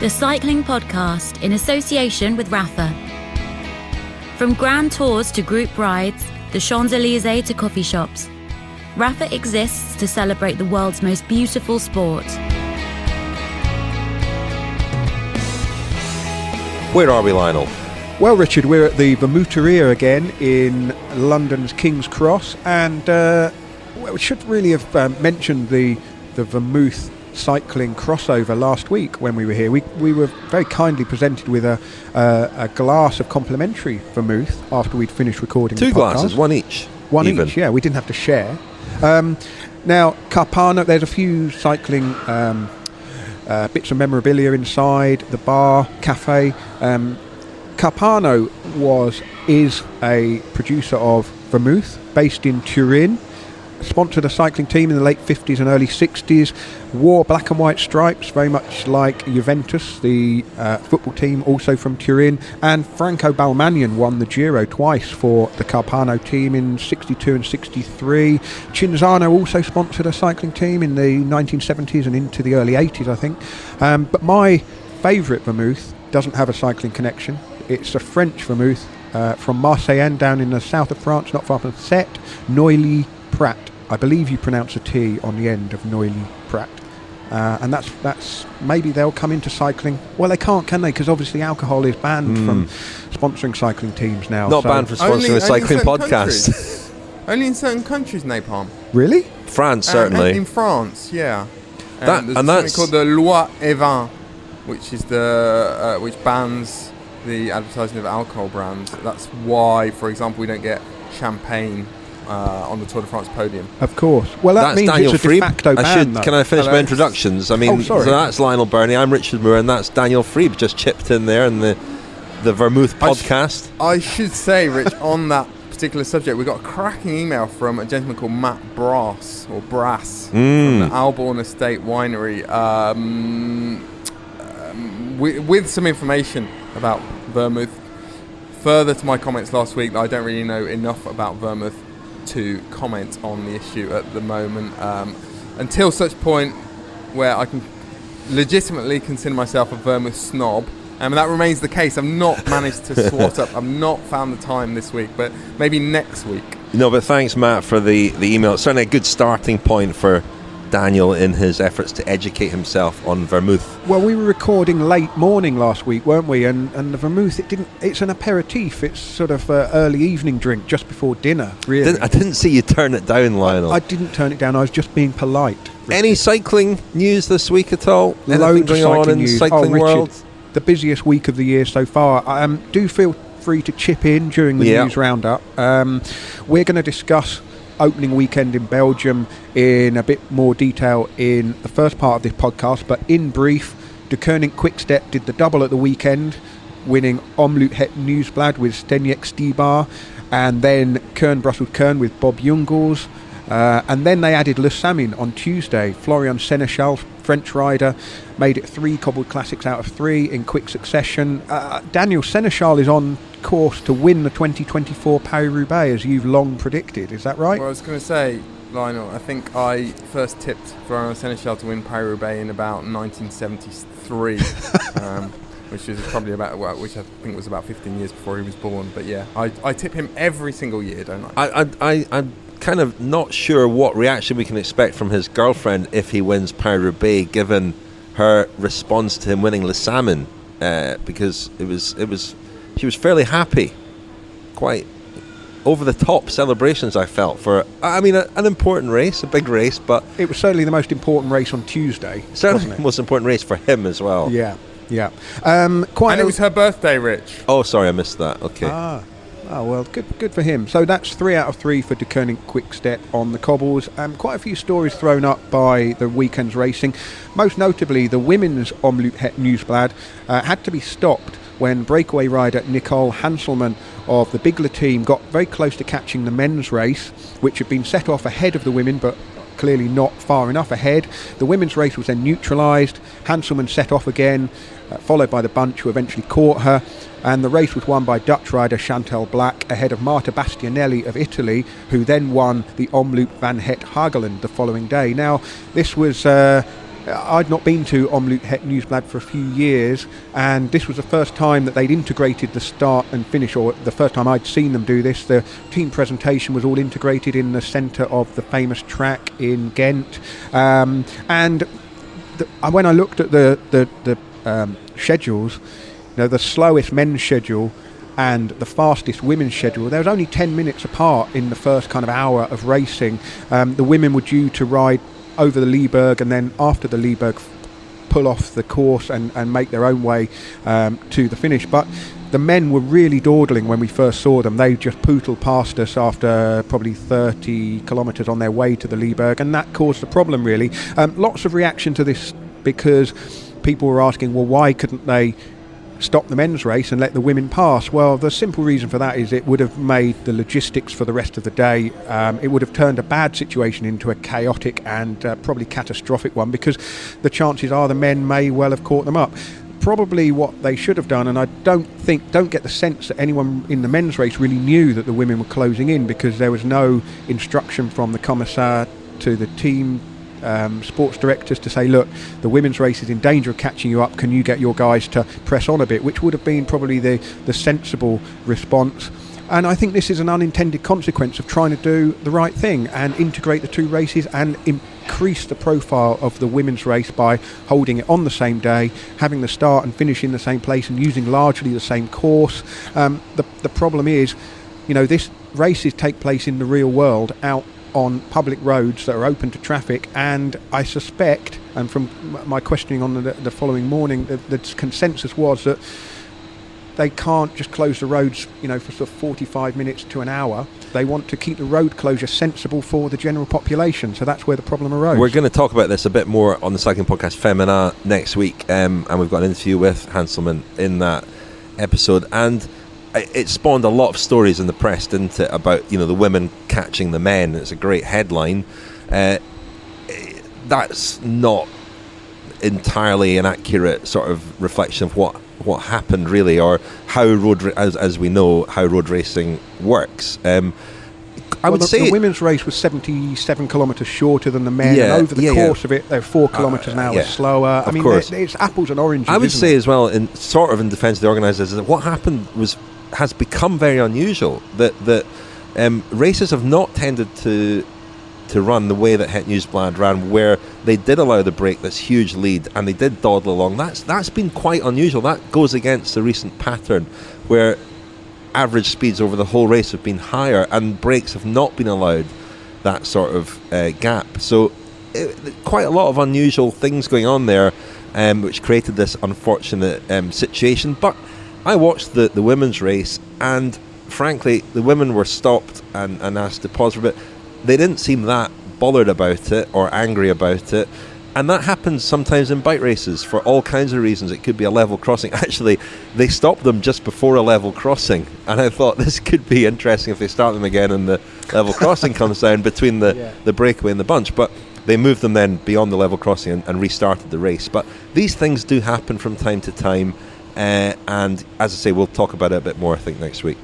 the cycling podcast in association with Rapha. From grand tours to group rides, the Champs-Élysées to coffee shops, Rapha exists to celebrate the world's most beautiful sport. Where are we, Lionel? Well, Richard, we're at the Vermouteria again in London's King's Cross, and we should really have mentioned the Vermouth cycling crossover last week when we were here. We were very kindly presented with a glass of complimentary vermouth after we'd finished recording the podcast. 2 glasses, one each. One even. each, yeah. We didn't have to share. Now, Carpano, there's a few cycling bits of memorabilia inside, the bar, cafe. Carpano is a producer of vermouth based in Turin, sponsored a cycling team in the late 50s and early 60s, wore black and white stripes, very much like Juventus, the football team, also from Turin, and Franco Balmagnan won the Giro twice for the Carpano team in 62 and 63. Cinzano also sponsored a cycling team in the 1970s and into the early 80s, I think. But my favourite vermouth doesn't have a cycling connection. It's a French vermouth from Marseille down in the south of France, not far from Sète, Neuilly-Prat. I believe you pronounce a T on the end of Neuilly-Prat. And that's maybe they'll come into cycling. Well, they can't, can they? Because obviously alcohol is banned from sponsoring cycling teams now. Not banned from sponsoring a cycling podcast. Only in certain countries, Napalm. Really? France, certainly. In France, yeah. There's something called the Loi Evin, which is which bans the advertising of alcohol brands. That's why, for example, we don't get champagne on the Tour de France podium. Of course. Well, that means Daniel it's a de Friebe. facto ban. Can I finish my introductions? I mean, so that's Lionel Birnie, I'm Richard Moore, and that's Daniel Friebe just chipped in there in the Vermouth podcast. I should say, Rich, on that particular subject, we got a cracking email from a gentleman called Matt Brass from the Alborn Estate Winery with some information about vermouth. Further to my comments last week that I don't really know enough about vermouth to comment on the issue at the moment, until such point where I can legitimately consider myself a vermouth snob, and that remains the case. I've not managed to swat up. I've not found the time this week, but maybe next week. No, but thanks, Matt, for the email. It's certainly a good starting point for Daniel in his efforts to educate himself on vermouth. Well, we were recording late morning last week, weren't we? And the vermouth, it's an aperitif. It's sort of early evening drink just before dinner, really. I didn't see you turn it down, Lionel. I didn't turn it down. I was just being polite. Richard. Any cycling news this week at all? Loads Anything of going on in the cycling Richard, world? The busiest week of the year so far. Do feel free to chip in during the news roundup. We're going to discuss opening weekend in Belgium in a bit more detail in the first part of this podcast, but in brief, Deceuninck-Quick did the double at the weekend, winning Omloop Het Nieuwsblad with Zdenek Stybar, and then Kuurne-Brussels-Kuurne with Bob Jungels, and then they added Le Samyn on Tuesday. Florian Sénéchal, French rider, made it 3 cobbled classics out of 3 in quick succession. Daniel Sénéchal is on course to win the 2024 Paris-Roubaix, as you've long predicted. Is that right? Well, I was going to say, Lionel, I think I first tipped Florian Sénéchal to win Paris-Roubaix in about 1973, which is probably which I think was about 15 years before he was born. But yeah, I tip him every single year, don't I? I'm kind of not sure what reaction we can expect from his girlfriend if he wins Paris-Roubaix, given her response to him winning Le Samyn, because she was fairly happy, quite over the top celebrations I felt for an important race, a big race, but it was certainly the most important race on Tuesday. Certainly the most important race for him as well. Yeah. And it was her birthday, Rich. Oh, sorry, I missed that. Okay. Oh, well, good for him. So that's 3 out of 3 for Deceuninck-Quick on the cobbles. Quite a few stories thrown up by the weekend's racing. Most notably, the women's Omloop Het Nieuwsblad had to be stopped when breakaway rider Nicole Hanselmann of the Bigler team got very close to catching the men's race, which had been set off ahead of the women, but clearly not far enough ahead. The women's race was then neutralised. Hanselmann set off again, followed by the bunch who eventually caught her, and the race was won by Dutch rider Chantal Black ahead of Marta Bastianelli of Italy, who then won the Omloop van Het Hageland the following day. Now, this was I'd not been to Omloop Het Nieuwsblad for a few years, and this was the first time that they'd integrated the start and finish, or the first time I'd seen them do this. The team presentation was all integrated in the centre of the famous track in Ghent, and when I looked at the schedules, the slowest men's schedule and the fastest women's schedule, there was only 10 minutes apart in the first kind of hour of racing. The women were due to ride over the Lieberg, and then after the Lieberg pull off the course and make their own way to the finish. But the men were really dawdling when we first saw them. They just pootled past us after probably 30 kilometres on their way to the Lieberg, and that caused the problem, really. Lots of reaction to this, because people were asking, well, why couldn't they stop the men's race and let the women pass? Well, the simple reason for that is it would have made the logistics for the rest of the day, it would have turned a bad situation into a chaotic and probably catastrophic one, because the chances are the men may well have caught them up. Probably what they should have done, and I don't get the sense that anyone in the men's race really knew that the women were closing in, because there was no instruction from the commissar to the team sports directors to say, look, the women's race is in danger of catching you up, can you get your guys to press on a bit, which would have been probably the sensible response. And I think this is an unintended consequence of trying to do the right thing and integrate the two races and increase the profile of the women's race by holding it on the same day, having the start and finish in the same place, and using largely the same course. The problem is, this races take place in the real world, out on public roads that are open to traffic, and I suspect, and from my questioning on the following morning, the consensus was that they can't just close the roads, for sort of 45 minutes to an hour. They want to keep the road closure sensible for the general population, so that's where the problem arose. We're going to talk about this a bit more on the cycling podcast Femina next week, and we've got an interview with Hanselmann in that episode, and it spawned a lot of stories in the press, didn't it, about the women catching the men. It's a great headline. That's not entirely an accurate sort of reflection of what happened, really, or how as we know how road racing works. I would say the women's race was 77 kilometres shorter than the men, and over the course of it, they're 4 kilometres an hour slower. I mean, it's apples and oranges. I would say as well, in defence of the organisers, that what happened has become very unusual. That races have not tended to run the way that Het Nieuwsblad ran, where they did allow the break, this huge lead, and they did dawdle along. That's been quite unusual. That goes against the recent pattern, where average speeds over the whole race have been higher, and breaks have not been allowed that sort of gap. So quite a lot of unusual things going on there, which created this unfortunate situation. But I watched the women's race, and frankly, the women were stopped and asked to pause for a bit. They didn't seem that bothered about it or angry about it. And that happens sometimes in bike races for all kinds of reasons. It could be a level crossing. Actually, they stopped them just before a level crossing, and I thought this could be interesting if they start them again and the level crossing comes down between the breakaway and the bunch. But they moved them then beyond the level crossing and restarted the race. But these things do happen from time to time, and as I say, we'll talk about it a bit more, I think, next week.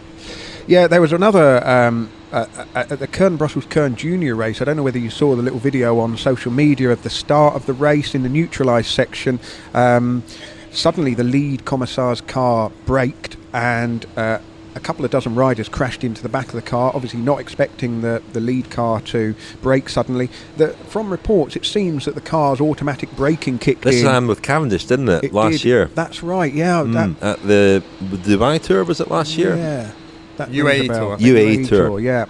Yeah, there was another at the Kuurne-Brussels-Kuurne junior race. I don't know whether you saw the little video on social media of the start of the race in the neutralised section. Suddenly the lead commissar's car braked, and a couple of dozen riders crashed into the back of the car, obviously not expecting the lead car to brake suddenly. From reports, it seems that the car's automatic braking kicked in. This happened with Cavendish, didn't it, last year? That's right, yeah. At the Dubai Tour, was it last year? Yeah. UAE Tour, yeah.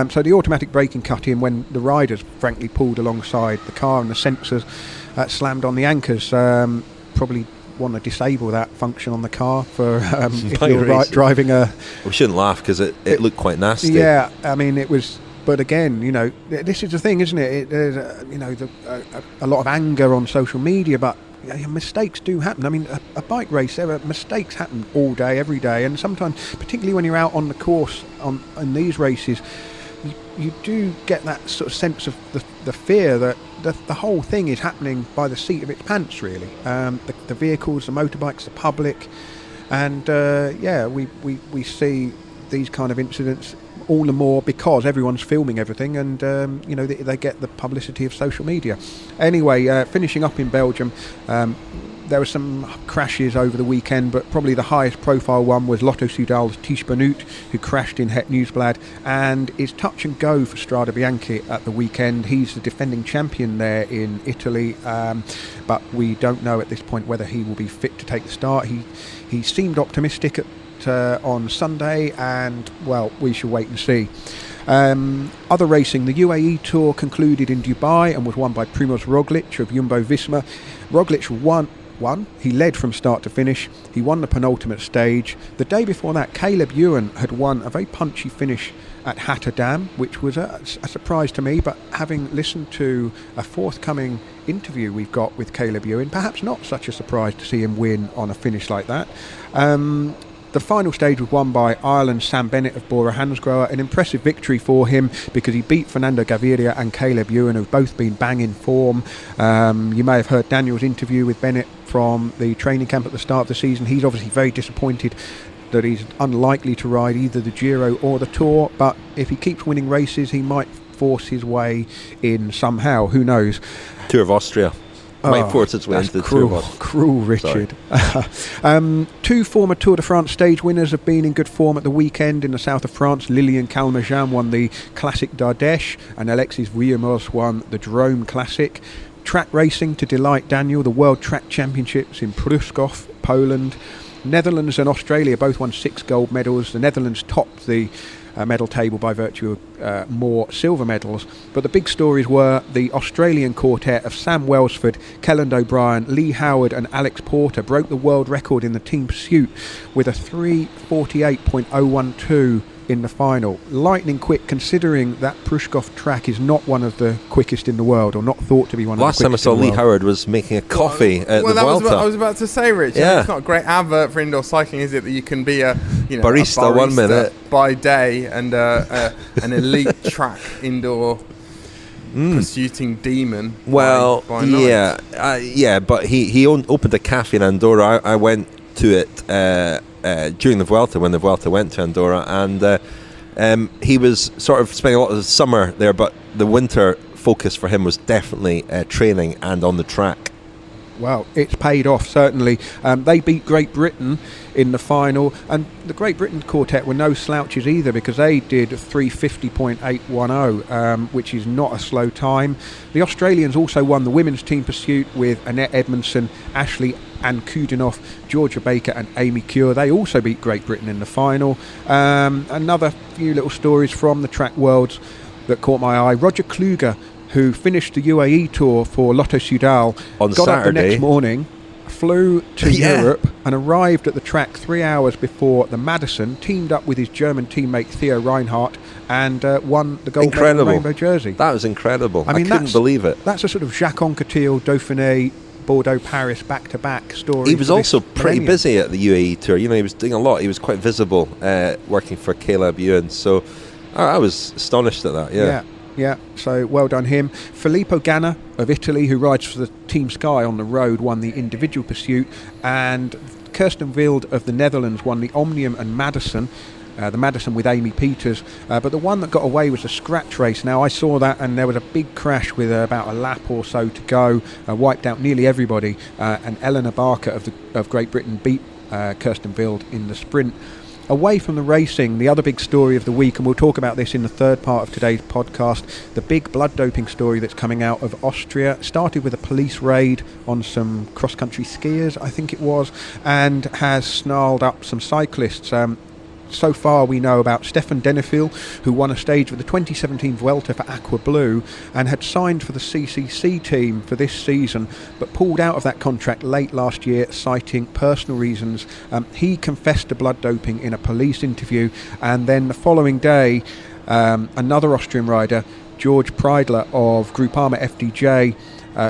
So the automatic braking cut in when the riders, frankly, pulled alongside the car, and the sensors slammed on the anchors. Probably want to disable that function on the car for if you're driving a... We shouldn't laugh, because it looked quite nasty. Yeah, I mean, it was... But again, this is the thing, isn't it? There's a lot of anger on social media, but mistakes do happen. I mean, a bike race, mistakes happen all day, every day, and sometimes, particularly when you're out on the course in these races, you do get that sort of sense of the fear that the whole thing is happening by the seat of its pants, really. The vehicles, the motorbikes, the public, and we see these kind of incidents all the more because everyone's filming everything, and they get the publicity of social media. Anyway, finishing up in Belgium, there were some crashes over the weekend, but probably the highest profile one was Lotto Soudal's Ties Benoot, who crashed in Het Nieuwsblad, and is touch and go for Strade Bianche at the weekend. He's the defending champion there in Italy, but we don't know at this point whether he will be fit to take the start. He seemed optimistic on Sunday, and well, we shall wait and see. Other racing, the UAE Tour concluded in Dubai and was won by Primož Roglič of Jumbo-Visma. Roglič won. He led from start to finish. He won the penultimate stage. The day before that, Caleb Ewan had won a very punchy finish at Hatterdam, which was a surprise to me, but having listened to a forthcoming interview we've got with Caleb Ewan, perhaps not such a surprise to see him win on a finish like that. The final stage was won by Ireland's Sam Bennett of Bora Hansgrohe, an impressive victory for him because he beat Fernando Gaviria and Caleb Ewan, who've both been bang in form. You may have heard Daniel's interview with Bennett from the training camp at the start of the season. He's obviously very disappointed that he's unlikely to ride either the Giro or the Tour, but if he keeps winning races, he might force his way in somehow. Who knows? Tour of Austria. Might force its way into the Tour. Cruel, Richard. Two former Tour de France stage winners have been in good form at the weekend in the south of France. Lilian Calmejean won the Classic d'Ardèche, and Alexis Vuillermoz won the Drôme Classic. Track racing to delight Daniel, the World Track Championships in Pruszków, Poland. Netherlands and Australia both won 6 gold medals. The Netherlands topped the medal table by virtue of more silver medals, but the big stories were the Australian quartet of Sam Welsford, Kelland O'Brien, Lee Howard and Alex Porter broke the world record in the team pursuit with a 3:48.012 in the final. Lightning quick, considering that Pruszków track is not one of the quickest in the world, or not thought to be one of the quickest in the world. Last time I saw Lee Howard was making a coffee at the Vuelta. I was about to say, Rich. Yeah. It's not a great advert for indoor cycling, is it? That you can be a barista 1 minute by day and an elite track indoor pursuing demon. Well, by night. But he opened a cafe in Andorra. I went to it during the Vuelta, when the Vuelta went to Andorra, and he was sort of spending a lot of the summer there, but the winter focus for him was definitely training and on the track. Well, it's paid off, certainly. They beat Great Britain in the final, and the Great Britain quartet were no slouches either, because they did 3:50.810, which is not a slow time. The Australians also won the women's team pursuit with Annette Edmondson, Ashley Ann Kudinoff, Georgia Baker and Amy Cure. They also beat Great Britain in the final. Another few little stories from the track worlds that caught my eye. Roger Kluge, who finished the UAE Tour for Lotto Soudal, got Saturday up the next morning, flew to Europe and arrived at the track 3 hours before the Madison, teamed up with his German teammate Theo Reinhardt, and won the gold medal in the rainbow jersey. That was incredible. I mean, couldn't believe it. That's a sort of Jacques Anquetil, Dauphiné, Bordeaux, Paris, back-to-back story. He was also pretty busy at the UAE Tour. He was doing a lot. He was quite visible working for Caleb Ewan. So I was astonished at that. Yeah, so well done him. Filippo Ganna of Italy, who rides for the Team Sky on the road, won the individual pursuit, and Kirsten Wild of the Netherlands won the Omnium and Madison. The Madison with Amy Peters, but the one that got away was a scratch race. Now I saw that, and there was a big crash with about a lap or so to go, wiped out nearly everybody, and Eleanor Barker of Great Britain beat Kirsten Wild in the sprint. Away from the racing, the other big story of the week, and we'll talk about this in the third part of today's podcast, the big blood doping story that's coming out of Austria. Started with a police raid on some cross-country skiers, I think it was, and has snarled up some cyclists. So far we know about Stefan Denifl, who won a stage with the 2017 Vuelta for Aqua Blue and had signed for the CCC team for this season, but pulled out of that contract late last year, citing personal reasons. He confessed to blood doping in a police interview, and then the following day another Austrian rider, Georg Preidler of Groupama FDJ,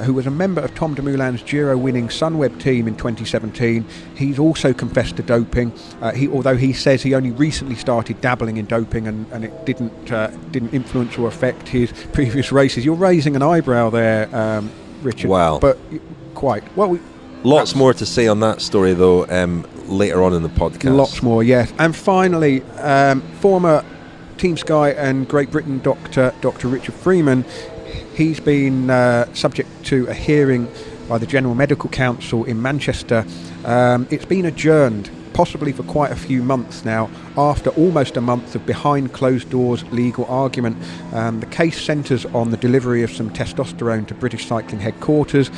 who was a member of Tom Dumoulin's Giro-winning Sunweb team in 2017. He's also confessed to doping, although he says he only recently started dabbling in doping and it didn't influence or affect his previous races. You're raising an eyebrow there, Richard. Wow. But quite. Well, lots more to say on that story, though, later on in the podcast. Lots more, yes. And finally, former Team Sky and Great Britain Dr. Richard Freeman, he's been subject to a hearing by the General Medical Council in Manchester. It's been adjourned, possibly for quite a few months now, after almost a month of behind closed doors legal argument. The case centres on the delivery of some testosterone to British Cycling headquarters.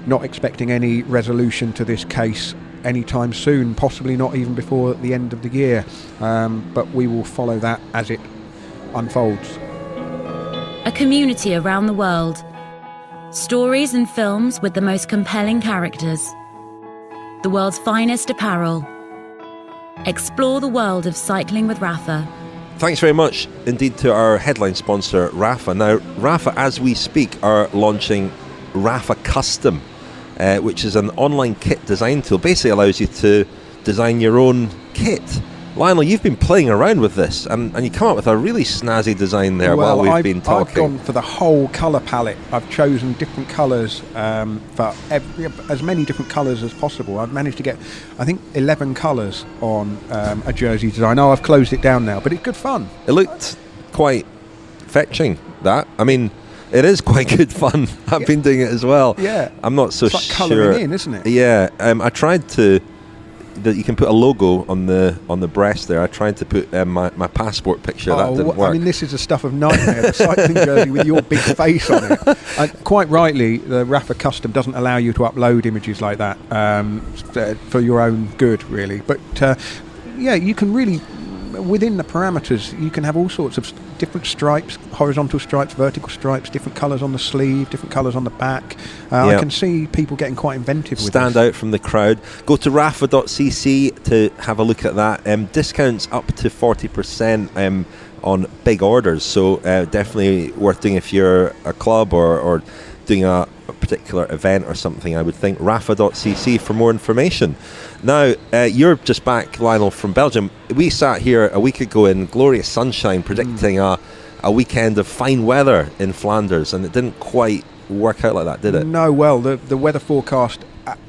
Not expecting any resolution to this case anytime soon, possibly not even before the end of the year, but we will follow that as it unfolds. A community around the world. Stories and films with the most compelling characters. The world's finest apparel. Explore the world of cycling with Rapha. Thanks very much indeed to our headline sponsor, Rapha. Now, Rapha, as we speak, are launching Rapha Custom, which is an online kit design tool. Basically allows you to design your own kit. Lionel, you've been playing around with this, and you come up with a really snazzy design there while we've been talking. I've gone for the whole colour palette. I've chosen different colours for as many different colours as possible. I've managed to get, I think, 11 colours on a jersey design. Oh, I've closed it down now, but it's good fun. It looked quite fetching, that. I mean, it is quite good fun. I've been doing it as well. Yeah. I'm not so it's like sure. colouring in, isn't it? Yeah. I tried to... that you can put a logo on the breast there. I tried to put my passport picture. That didn't work. I mean, this is the stuff of nightmare. The cycling jersey with your big face on it. Quite rightly, the Rapha Custom doesn't allow you to upload images like that for your own good, really. But yeah, you can really, within the parameters, you can have all sorts of different stripes, horizontal stripes, vertical stripes, different colours on the sleeve, different colours on the back. I can see people getting quite inventive with Stand this. out from the crowd. Go to rapha.cc to have a look at that. Discounts up to 40% on big orders, so definitely worth doing if you're a club or doing a particular event or something. I would think rapha.cc for more information. Now, you're just back, Lionel, from Belgium. We sat here a week ago in glorious sunshine predicting a weekend of fine weather in Flanders, and it didn't quite work out like that, did it? No, well, the weather forecast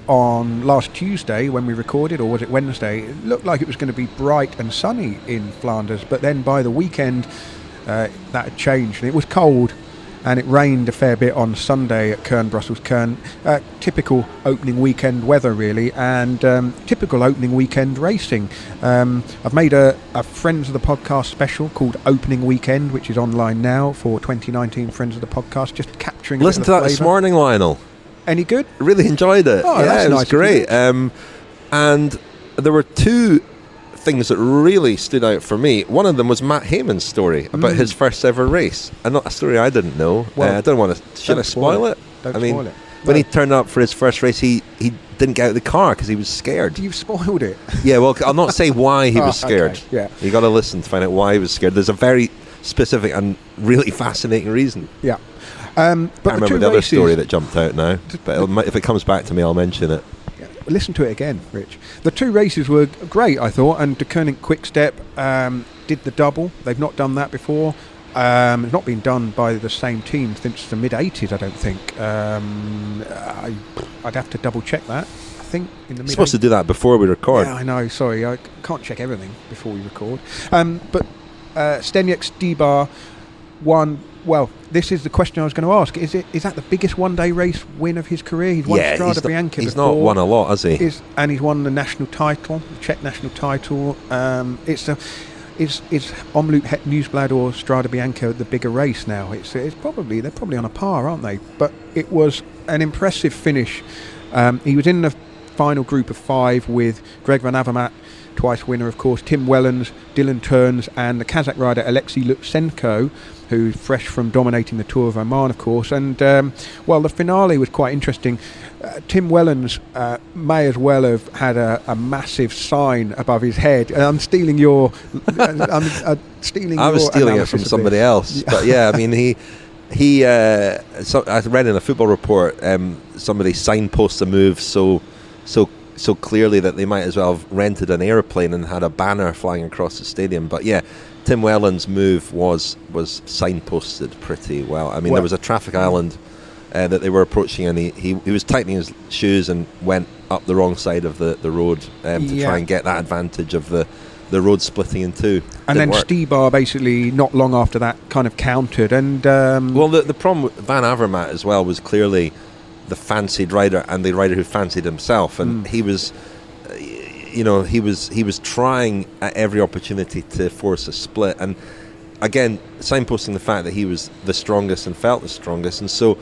on last Tuesday when we recorded, or was it Wednesday, it looked like it was going to be bright and sunny in Flanders, but then by the weekend that had changed, and it was cold. And it rained a fair bit on Sunday at Kuurne-Brussels-Kuurne. Typical opening weekend weather, really, and typical opening weekend racing. I've made a Friends of the Podcast special called Opening Weekend, which is online now for 2019 Friends of the Podcast, just capturing. Listen to that this morning, Lionel. Any good? Really enjoyed it. Oh, yeah, that's it was nice. Great. And there were two things that really stood out for me. One of them was Matt Hayman's story about his first ever race, and not a story I didn't know. Well, I don't want to. Should I spoil it? Don't I mean, spoil it. when he turned up for his first race, he didn't get out of the car because he was scared. You've spoiled it. Yeah, well, I'll not say why he was scared. Okay, yeah. You got to listen to find out why he was scared. There's a very specific and really fascinating reason. Yeah. I But can't remember the other story that jumped out now, but if it comes back to me, I'll mention it. Listen to it again, Rich. The two races were great, I thought, and Deceuninck-Quick did the double. They've not done that before. It's not been done by the same team since the mid-80s, I don't think. I'd have to double-check that. I think in the mid-80s. You're supposed to do that before we record. Yeah, I know, sorry. I can't check everything before we record. But Zdenek Stybar won. Well, this is the question I was going to ask. Is that the biggest one-day race win of his career? He's won Strade Bianche before. He's not won a lot, has he? And he's won the national title, the Czech national title. Is Omloop, Het Nieuwsblad or Strade Bianche the bigger race now? They're probably on a par, aren't they? But it was an impressive finish. He was in the final group of 5 with Greg Van Avermaet, twice winner, of course, Tim Wellens, Dylan Teuns, and the Kazakh rider Alexei Lutsenko, who's fresh from dominating the Tour of Oman, of course. And, well, the finale was quite interesting. Tim Wellens may as well have had a massive sign above his head. I'm stealing your... I was stealing it from somebody else. But, yeah, I mean, I read in a football report, somebody signposted a move so clearly that they might as well have rented an airplane and had a banner flying across the stadium. But yeah, Tim Wellens' move was signposted pretty well. I mean, there was a traffic island that they were approaching, and he was tightening his shoes and went up the wrong side of the road to try and get that advantage of the the road splitting in two. And then work. Stybar basically not long after that kind of countered. And well, the problem with Van Avermaet as well was clearly the fancied rider and the rider who fancied himself, and he was, he was trying at every opportunity to force a split, and again signposting the fact that he was the strongest and felt the strongest, and so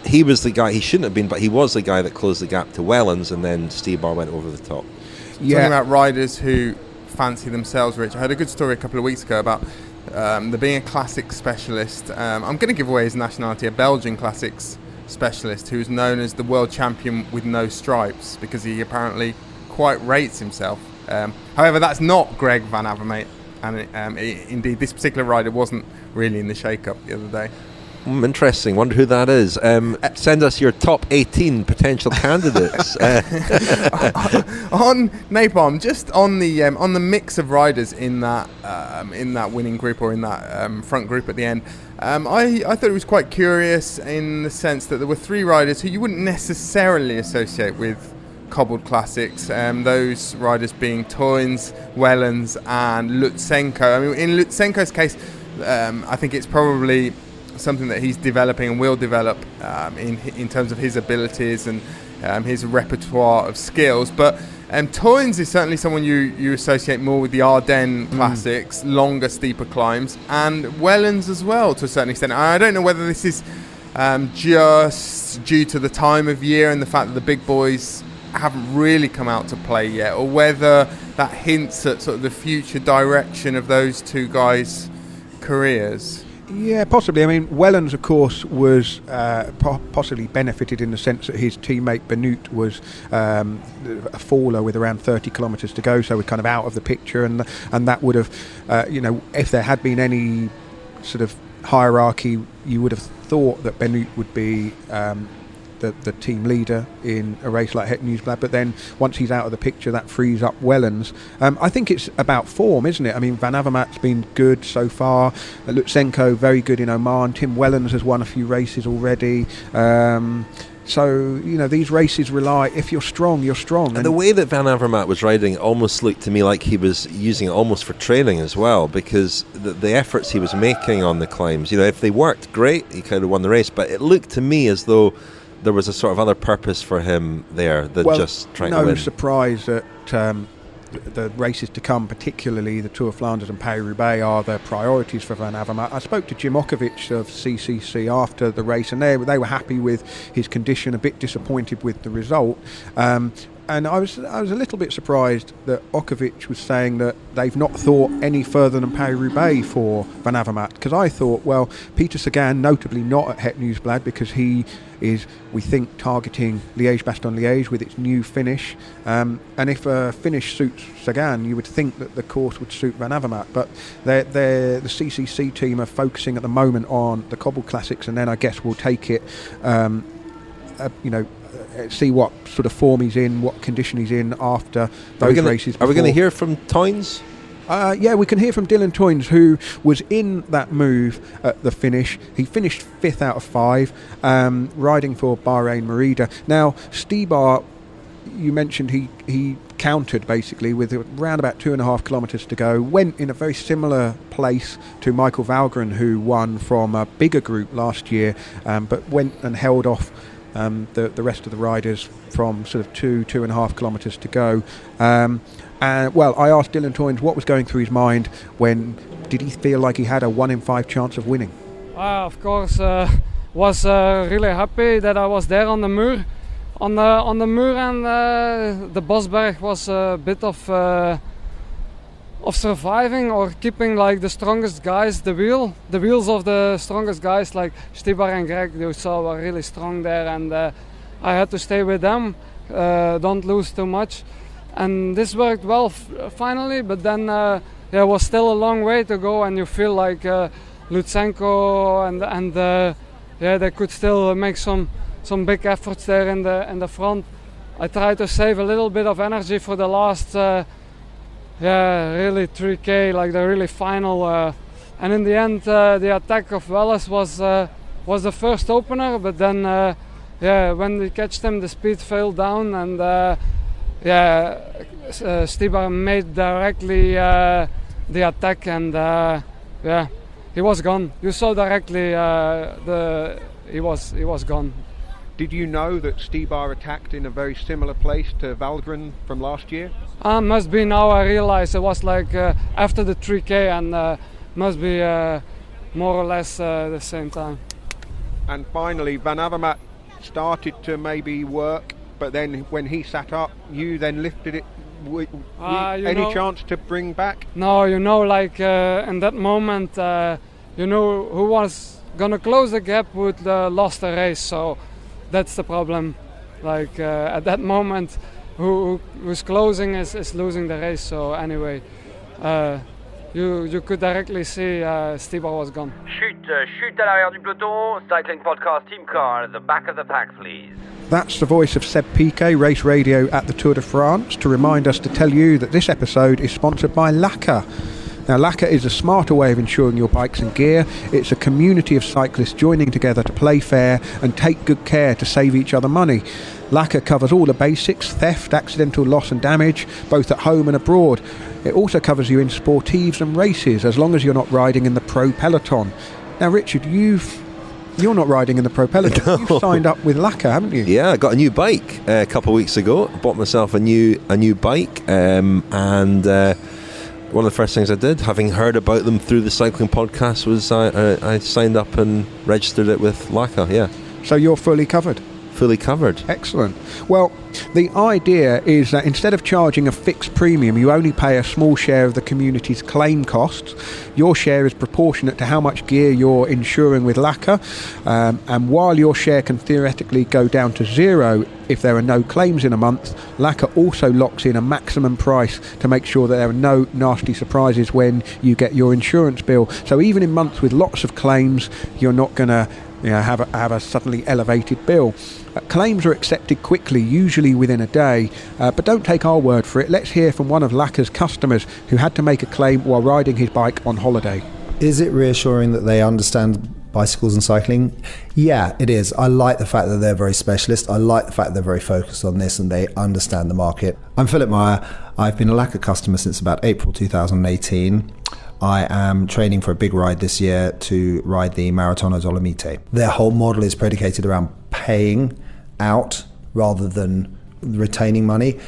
he was the guy. He shouldn't have been, but he was the guy that closed the gap to Wellens, and then Stybar went over the top. Talking about riders who fancy themselves, Rich, I heard a good story a couple of weeks ago about there being a classic specialist. I'm going to give away his nationality, a Belgian classics specialist who's known as the world champion with no stripes because he apparently quite rates himself. However, that's not Greg Van Avermaet, and indeed this particular rider wasn't really in the shake-up the other day. Interesting. Wonder who that is. Send us your top 18 potential candidates. On Napalm, just on the mix of riders in that winning group, or in that front group at the end, I thought it was quite curious in the sense that there were three riders who you wouldn't necessarily associate with cobbled classics. Those riders being Teuns, Wellens, and Lutsenko. I mean, in Lutsenko's case, I think it's probably something that he's developing and will develop in terms of his abilities and his repertoire of skills. But Teuns is certainly someone you associate more with the Ardennes classics, longer, steeper climbs, and Wellens as well to a certain extent. I don't know whether this is just due to the time of year and the fact that the big boys haven't really come out to play yet, or whether that hints at sort of the future direction of those two guys' careers. Yeah, possibly. I mean, Wellens, of course, was possibly benefited in the sense that his teammate Benoot was a faller with around 30 kilometres to go, so we're kind of out of the picture, and that would have, if there had been any sort of hierarchy, you would have thought that Benoot would be the team leader in a race like Het Nieuwsblad, but then once he's out of the picture, that frees up Wellens. I think it's about form, isn't it? I mean, Van Avermaet's been good so far. Lutsenko very good in Oman. Tim Wellens has won a few races already. So, these races rely, if you're strong, you're strong. And the way that Van Avermaet was riding almost looked to me like he was using it almost for training as well, because the efforts he was making on the climbs, if they worked, great, he could have won the race, but it looked to me as though there was a sort of other purpose for him there than just trying to win. No surprise that the races to come, particularly the Tour of Flanders and Paris-Roubaix, are the priorities for Van Avermaet. I spoke to Jim Ochowicz of CCC after the race, and they were happy with his condition, a bit disappointed with the result. And I was a little bit surprised that Ochowicz was saying that they've not thought any further than Paris-Roubaix for Van Avermaet, because I thought, well, Peter Sagan, notably not at Het Nieuwsblad, because he is, we think, targeting Liège-Bastogne-Liège with its new finish. And if a finish suits Sagan, you would think that the course would suit Van Avermaet. But the CCC team are focusing at the moment on the Cobble Classics, and then I guess we'll take it, see what sort of form he's in, what condition he's in after those races. Are we going to hear from Teuns? Yeah, we can hear from Dylan Teuns, who was in that move at the finish. He finished 5th out of 5, riding for Bahrain Merida. Now, Stybar, you mentioned he countered basically with around about 2.5 kilometres to go, went in a very similar place to Michael Valgren, who won from a bigger group last year, but went and held off the rest of the riders from sort of 2.5 kilometres to go. Well, I asked Dylan Teuns what was going through his mind when did he feel like he had a 1 in 5 chance of winning? Of course, was really happy that I was there on the Muur. On the Muur and the Bosberg was a bit of surviving or keeping like the strongest guys, the wheels of the strongest guys like Stybar and Greg, you saw were really strong there, and I had to stay with them, don't lose too much, and this worked well finally, but then there was still a long way to go, and you feel like Lutsenko and they could still make some big efforts there in the front. I tried to save a little bit of energy for the last really 3K, like the really final, and in the end the attack of Wellens was the first opener, but then when we catched him the speed fell down, and Stybar made directly the attack, and he was gone. You saw directly he was gone. Did you know that Stybar attacked in a very similar place to Valgren from last year? Must be now I realize it was like after the 3K, and must be more or less the same time. And finally, Van Avermaet started to maybe work, but then when he sat up, you then lifted it. Any chance to bring back? No, like in that moment, who was gonna close the gap would lost the race. So that's the problem. Like at that moment, who's closing is losing the race. So anyway, you could directly see Stybar was gone. Chute à l'arrière du peloton. Cycling podcast team car at the back of the pack, please. That's the voice of Seb Piquet, race radio at the Tour de France, to remind us to tell you that this episode is sponsored by Laka. Now, Laka is a smarter way of insuring your bikes and gear. It's a community of cyclists joining together to play fair and take good care to save each other money. Laka covers all the basics: theft, accidental loss and damage, both at home and abroad. It also covers you in sportives and races, as long as you're not riding in the pro peloton. Now, Richard, you're not riding in the pro peloton. No. You've signed up with Laka, haven't you? Yeah, I got a new bike a couple of weeks ago. I bought myself a new bike, and one of the first things I did, having heard about them through the cycling podcast, was I signed up and registered it with Laka. Yeah. So you're fully covered? Fully covered. Excellent. Well, the idea is that instead of charging a fixed premium, you only pay a small share of the community's claim costs. Your share is proportionate to how much gear you're insuring with Laka, and while your share can theoretically go down to zero if there are no claims in a month, Laka also locks in a maximum price to make sure that there are no nasty surprises when you get your insurance bill. So even in months with lots of claims, you're not going to have a suddenly elevated bill. Claims are accepted quickly, usually within a day, but don't take our word for it. Let's hear from one of Laka's customers who had to make a claim while riding his bike on holiday. Is it reassuring that they understand bicycles and cycling? Yeah, it is. I like the fact that they're very specialist. I like the fact they're very focused on this and they understand the market. I'm Philip Meyer. I've been a Laka customer since about April 2018. I am training for a big ride this year to ride the Maratona Dolomite. Their whole model is predicated around paying out rather than retaining money.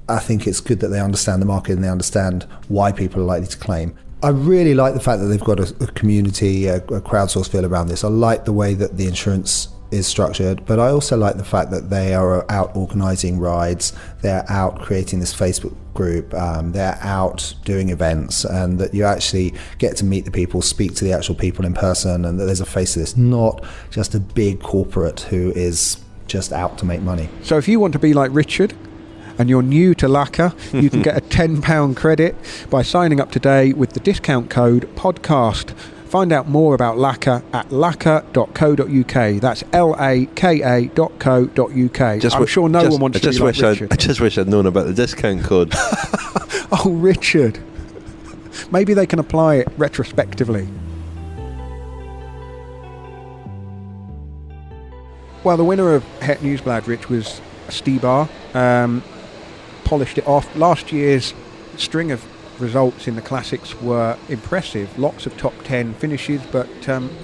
I think it's good that they understand the market and they understand why people are likely to claim. I really like the fact that they've got a community, a crowdsourced feel around this. I like the way that the insurance is structured, but I also like the fact that they are out organising rides, they're out creating this Facebook group, they're out doing events, and that you actually get to meet the people, speak to the actual people in person, and that there's a face to this, not just a big corporate who is just out to make money. So if you want to be like Richard and you're new to Laka, you can get a £10 credit by signing up today with the discount code podcast. Find out more about Laka at laka.co.uk. That's laka.co.uk. I'm sure no one wants to be like Richard. I just wish I'd known about the discount code. Oh, Richard. Maybe they can apply it retrospectively. Well, the winner of Het Nieuwsblad, Rich, was Stybar. Polished it off. Last year's string of results in the classics were impressive. Lots of top 10 finishes, but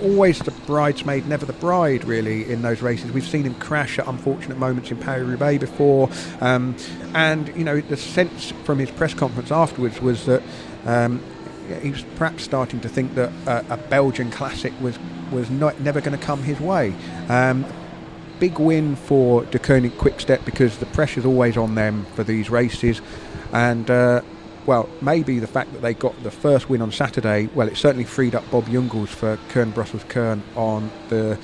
always the bridesmaid, never the bride, really, in those races. We've seen him crash at unfortunate moments in Paris-Roubaix before, and the sense from his press conference afterwards was that he was perhaps starting to think that a Belgian classic was never going to come his way. Big win for Deceuninck-Quick because the pressure's always on them for these races, and maybe the fact that they got the first win on Saturday, it certainly freed up Bob Jungels for Kuurne-Brussels-Kuurne on the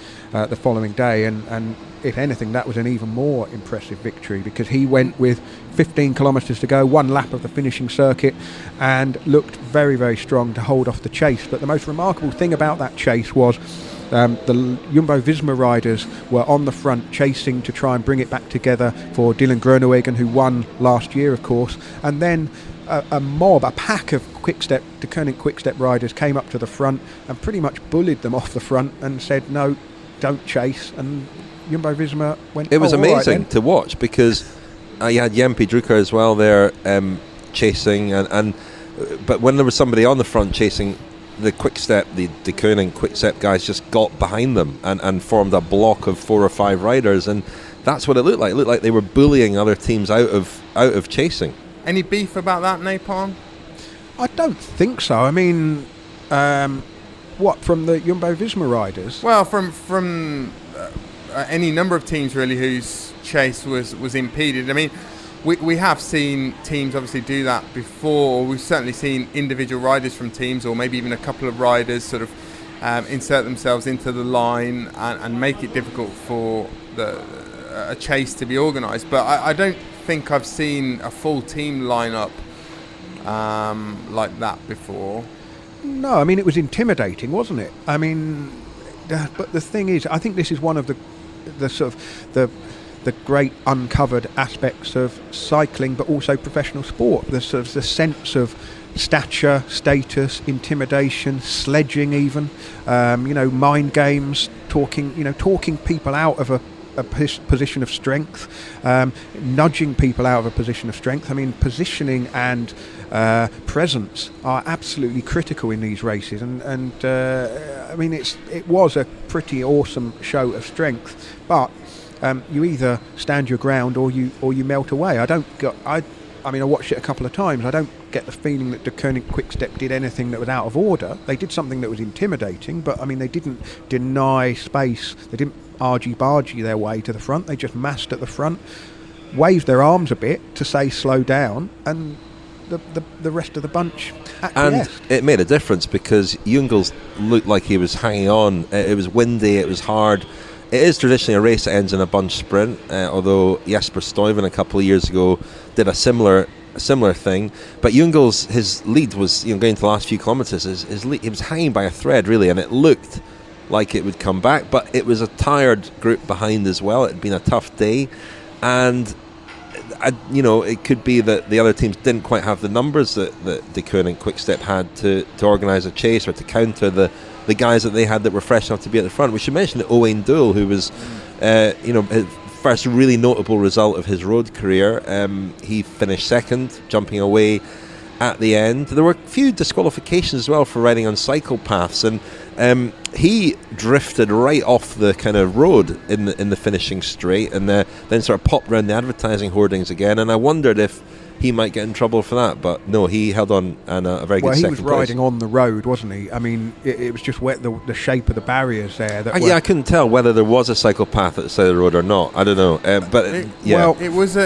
following day, and if anything, that was an even more impressive victory because he went with 15 kilometres to go, one lap of the finishing circuit, and looked very, very strong to hold off the chase. But the most remarkable thing about that chase was the Jumbo-Visma riders were on the front chasing to try and bring it back together for Dylan Groenewegen, who won last year, of course, and then a pack of Deceuninck-Quick riders came up to the front and pretty much bullied them off the front and said, no, don't chase, and Jumbo-Visma went, it was amazing right to watch because you had Jempe Drucker as well there chasing, but when there was somebody on the front chasing, the Quick-Step, the Deceuninck-Quick guys just got behind them and formed a block of 4 or 5 riders, and that's what it looked like. It looked like they were bullying other teams out of chasing. Any beef about that, Napalm? I don't think so. I mean, what, from the Jumbo-Visma riders? Well, from any number of teams really whose chase was impeded. I mean, we have seen teams obviously do that before. We've certainly seen individual riders from teams, or maybe even a couple of riders sort of insert themselves into the line and make it difficult for a chase to be organised. But I don't think I've seen a full team lineup like that before. No, I mean, it was intimidating, wasn't it? I mean, but the thing is, I think this is one of the sort of the great uncovered aspects of cycling, but also professional sport. The sort of the sense of stature, status, intimidation, sledging, even mind games, talking people out of a position of strength, nudging people out of a position of strength. I mean, positioning and presence are absolutely critical in these races, and I mean, it was a pretty awesome show of strength, but you either stand your ground or you melt away. I watched it a couple of times. I don't get the feeling that Deceuninck-Quick did anything that was out of order. They did something that was intimidating, but I mean, they didn't deny space. They didn't argy-bargy their way to the front. They just massed at the front, waved their arms a bit to say slow down, and the rest of the bunch acquiesced. And it made a difference because Jungels looked like he was hanging on. It was windy, it was hard. It is traditionally a race that ends in a bunch sprint, although Jesper Stuyven a couple of years ago did a similar thing. But Jungels, his lead was going to the last few kilometres. His lead, he was hanging by a thread really, and it looked like it would come back. But it was a tired group behind as well. It had been a tough day, and it could be that the other teams didn't quite have the numbers that Deceuninck-Quick had to organise a chase or to counter the guys that they had that were fresh enough to be at the front. We should mention that Owain Doull, who was, his first really notable result of his road career, he finished second, jumping away at the end. There were a few disqualifications as well for riding on cycle paths, and he drifted right off the kind of road in the finishing straight, and then sort of popped around the advertising hoardings again. And I wondered if he might get in trouble for that, but no, he held on and a very good second place. Well, he was riding on the road, wasn't he? I mean, it was just the shape of the barriers there. I couldn't tell whether there was a cycle path at the side of the road or not. I don't know, it was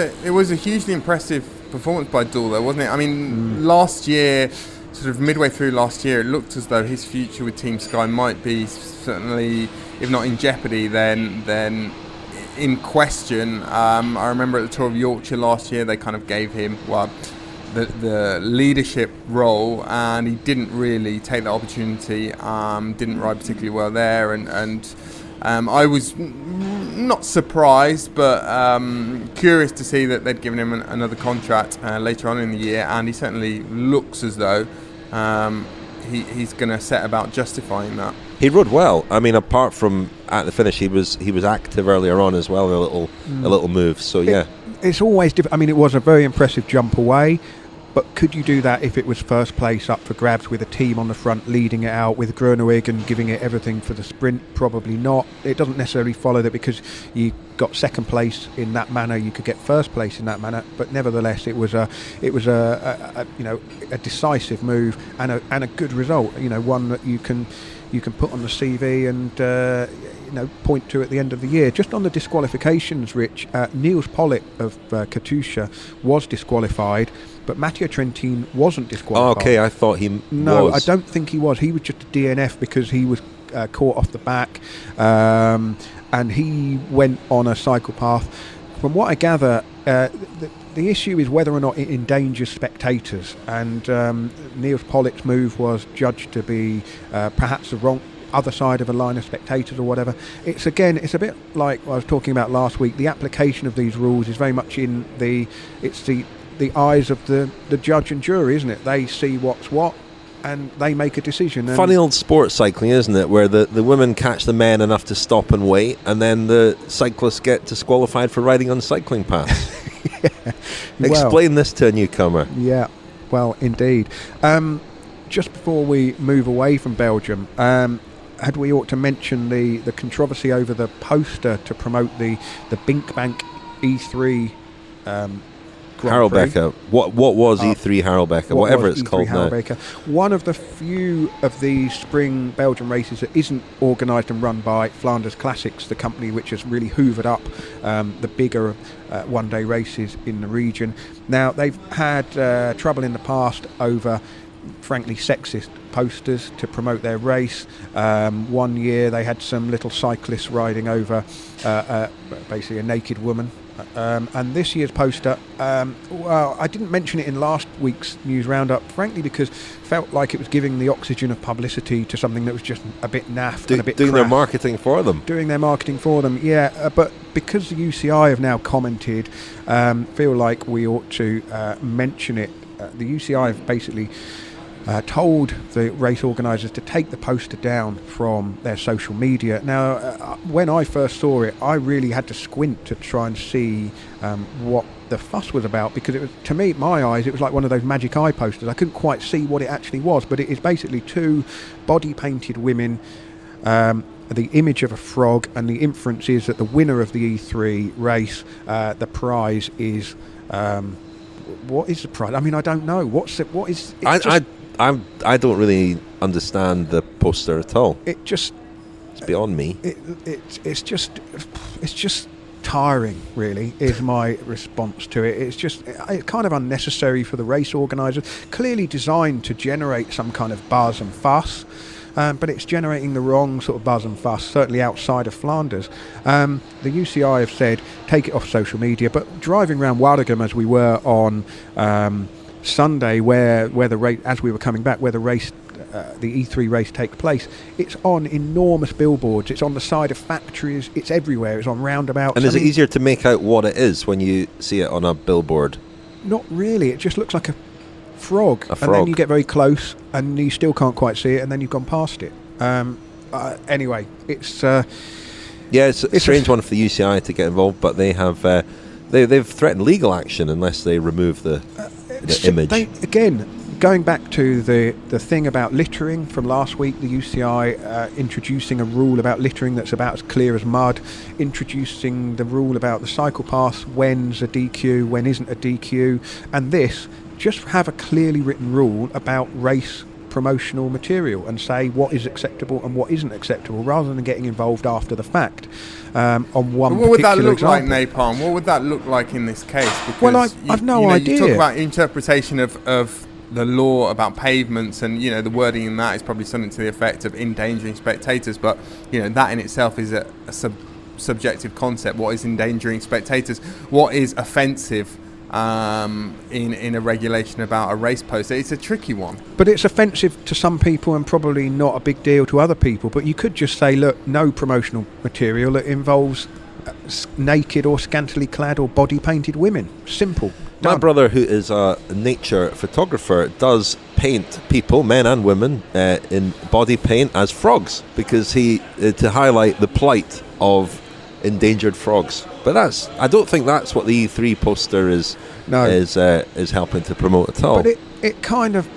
a hugely impressive performance by Doull, though, wasn't it? I mean, last year, sort of midway through last year, it looked as though his future with Team Sky might be certainly, if not in jeopardy, then in question. I remember at the Tour of Yorkshire last year, they kind of gave him the leadership role, and he didn't really take that opportunity. Didn't ride particularly well there, and I was not surprised, but curious to see that they'd given him another contract later on in the year, and he certainly looks as though he's going to set about justifying that. He rode well. I mean, apart from at the finish, he was active earlier on as well, a little move. So yeah, it's always different. I mean, it was a very impressive jump away, but could you do that if it was first place up for grabs with a team on the front leading it out with Groenewegen and giving it everything for the sprint? Probably not. It doesn't necessarily follow that because you got second place in that manner, you could get first place in that manner. But nevertheless, it was a decisive move and a good result. One that you can put on the CV and point to at the end of the year. Just on the disqualifications, Rich, Niels Pollitt of Katusha was disqualified, but Matteo Trentin wasn't disqualified. Oh, okay, I thought he was. No, I don't think he was. He was just a DNF because he was caught off the back, and he went on a cycle path. From what I gather, the issue is whether or not it endangers spectators, and Niels Pollitt's move was judged to be perhaps the wrong other side of a line of spectators or whatever. It's a bit like what I was talking about last week. The application of these rules is very much in the eyes of the judge and jury, isn't it? They see what's what, and they make a decision. Funny old sport cycling, isn't it, where the women catch the men enough to stop and wait, and then the cyclists get disqualified for riding on cycling paths. Explain this to a newcomer. Yeah, well, indeed. Just before we move away from Belgium, had we ought to mention the controversy over the poster to promote the Binck Bank E3 Grand Prix. Harelbeke. What was E3 Harelbeke? Whatever it's E3 called Harelbeke. now. One of the few of these spring Belgian races that isn't organised and run by Flanders Classics, the company which has really hoovered up the bigger one-day races in the region. Now, they've had trouble in the past over, frankly, sexist posters to promote their race. One year they had some little cyclists riding over basically a naked woman. And this year's poster, well, I didn't mention it in last week's news roundup, frankly, because felt like it was giving the oxygen of publicity to something that was just a bit naff and a bit doing crass. their marketing for them. Doing their marketing for them, yeah. But because the UCI have now commented, feel like we ought to mention it. The UCI have basically told the race organisers to take the poster down from their social media. Now, when I first saw it, I really had to squint to try and see what the fuss was about, because it was, to me, my eyes, it was like one of those magic eye posters. I couldn't quite see what it actually was, but it is basically two body-painted women, the image of a frog, and the inference is that the winner of the E3 race, the prize is... what is the prize? I mean, I don't know. What is... I don't really understand the poster at all. It just... It's beyond me. It's just tiring, really, is my response to it. It's kind of unnecessary for the race organisers. Clearly designed to generate some kind of buzz and fuss, but it's generating the wrong sort of buzz and fuss, certainly outside of Flanders. The UCI have said, take it off social media, but driving around Waregem as we were on Sunday, where the race, as we were coming back, where the race, the E3 race takes place, it's on enormous billboards, it's on the side of factories, it's everywhere, it's on roundabouts. And is it easier to make out what it is when you see it on a billboard? Not really, it just looks like a frog. And then you get very close and you still can't quite see it, and then you've gone past it. Anyway, it's... it's a strange one for the UCI to get involved, but they have they've threatened legal action unless they remove the image. Again, going back to the thing about littering from last week, the UCI introducing a rule about littering that's about as clear as mud, introducing the rule about the cycle pass, when's a DQ, when isn't a DQ, and this, just have a clearly written rule about race promotional material and say what is acceptable and what isn't acceptable, rather than getting involved after the fact on one what would that look example. like, Napalm? What would that look like in this case? Because well, I've no idea. You talk about interpretation of the law about pavements, and the wording in that is probably something to the effect of endangering spectators, but that in itself is a subjective concept. What is endangering spectators? What is offensive in a regulation about a race poster? It's a tricky one. But it's offensive to some people and probably not a big deal to other people. But you could just say, look, no promotional material that involves naked or scantily clad or body painted women. Simple. My Done. brother, who is a nature photographer, does paint people, men and women, in body paint as frogs, because he to highlight the plight of endangered frogs. But I don't think that's what the E3 poster is helping to promote at all. But it kind of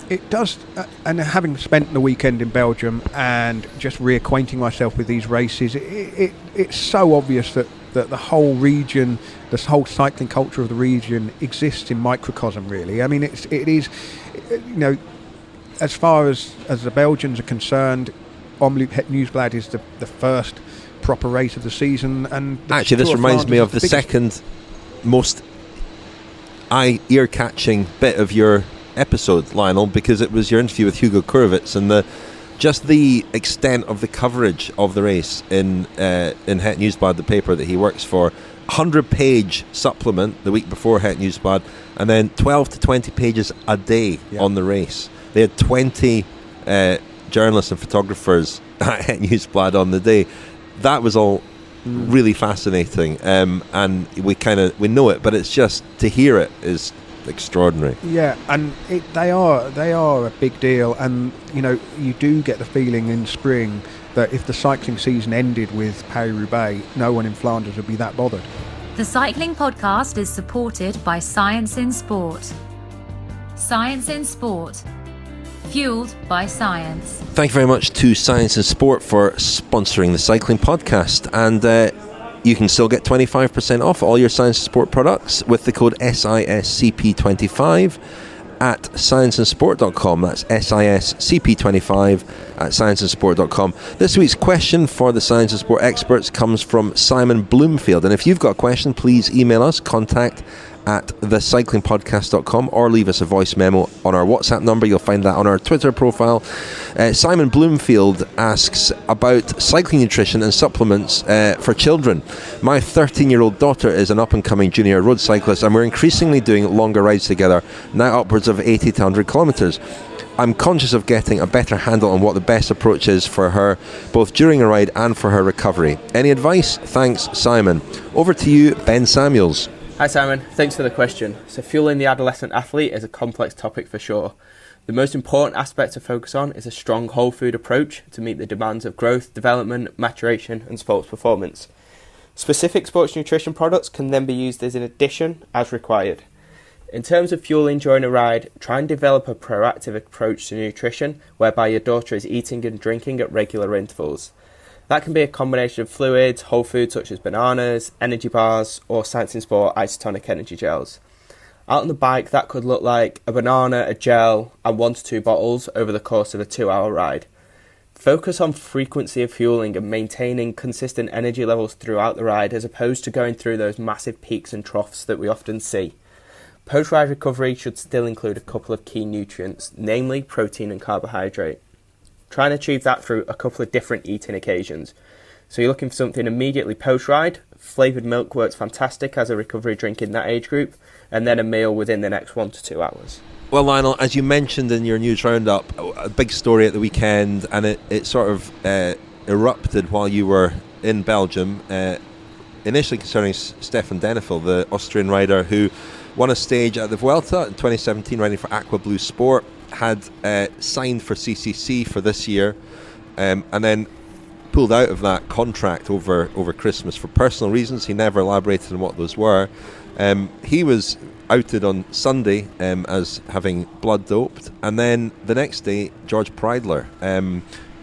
it does. And having spent the weekend in Belgium and just reacquainting myself with these races, it's so obvious that the whole region, this whole cycling culture of the region exists in microcosm, really. I mean, it is, as far as the Belgians are concerned, Omloop Het Nieuwsblad is the first proper race of the season. And actually, this reminds me of the second most ear-catching bit of your episode, Lionel, because it was your interview with Hugo Kuurne-Brussels, and the extent of the coverage of the race in Het Nieuwsblad, the paper that he works for. 100-page supplement the week before Het Nieuwsblad, and then 12 to 20 pages a day on the race. They had 20 journalists and photographers at Het Nieuwsblad on the day. That was all really fascinating, and we know it, but it's just to hear it is extraordinary. Yeah, and they are a big deal, and you do get the feeling in spring that if the cycling season ended with Paris-Roubaix, no one in Flanders would be that bothered. The Cycling Podcast is supported by Science in Sport. Science in Sport. Fueled by science. Thank you very much to Science in Sport for sponsoring the Cycling Podcast. And you can still get 25% off all your Science in Sport products with the code SISCP25 at scienceinsport.com. That's SISCP25 at scienceinsport.com. This week's question for the Science and Sport experts comes from Simon Bloomfield. And if you've got a question, please email us, contact at thecyclingpodcast.com, or leave us a voice memo on our WhatsApp number. You'll find that on our Twitter profile. Simon Bloomfield asks about cycling nutrition and supplements for children. My 13-year-old daughter is an up-and-coming junior road cyclist, and we're increasingly doing longer rides together, now upwards of 80 to 100 kilometres. I'm conscious of getting a better handle on what the best approach is for her, both during a ride and for her recovery. Any advice? Thanks, Simon. Over to you, Ben Samuels. Hi Simon, thanks for the question. So fueling the adolescent athlete is a complex topic for sure. The most important aspect to focus on is a strong whole food approach to meet the demands of growth, development, maturation and sports performance. Specific sports nutrition products can then be used as an addition as required. In terms of fueling during a ride, try and develop a proactive approach to nutrition whereby your daughter is eating and drinking at regular intervals. That can be a combination of fluids, whole foods such as bananas, energy bars, or Science in Sport isotonic energy gels. Out on the bike, that could look like a banana, a gel, and 1 to 2 bottles over the course of a 2-hour ride. Focus on frequency of fueling and maintaining consistent energy levels throughout the ride, as opposed to going through those massive peaks and troughs that we often see. Post-ride recovery should still include a couple of key nutrients, namely protein and carbohydrate. Try and achieve that through a couple of different eating occasions. So you're looking for something immediately post-ride. Flavoured milk works fantastic as a recovery drink in that age group, and then a meal within the next 1 to 2 hours. Well, Lionel, as you mentioned in your news roundup, a big story at the weekend, and it sort of erupted while you were in Belgium, initially concerning Stefan Denifl, the Austrian rider who won a stage at the Vuelta in 2017 riding for Aqua Blue Sport, had signed for CCC for this year, and then pulled out of that contract over Christmas for personal reasons. He never elaborated on what those were. He was outed on Sunday as having blood doped, and then the next day Georg Preidler,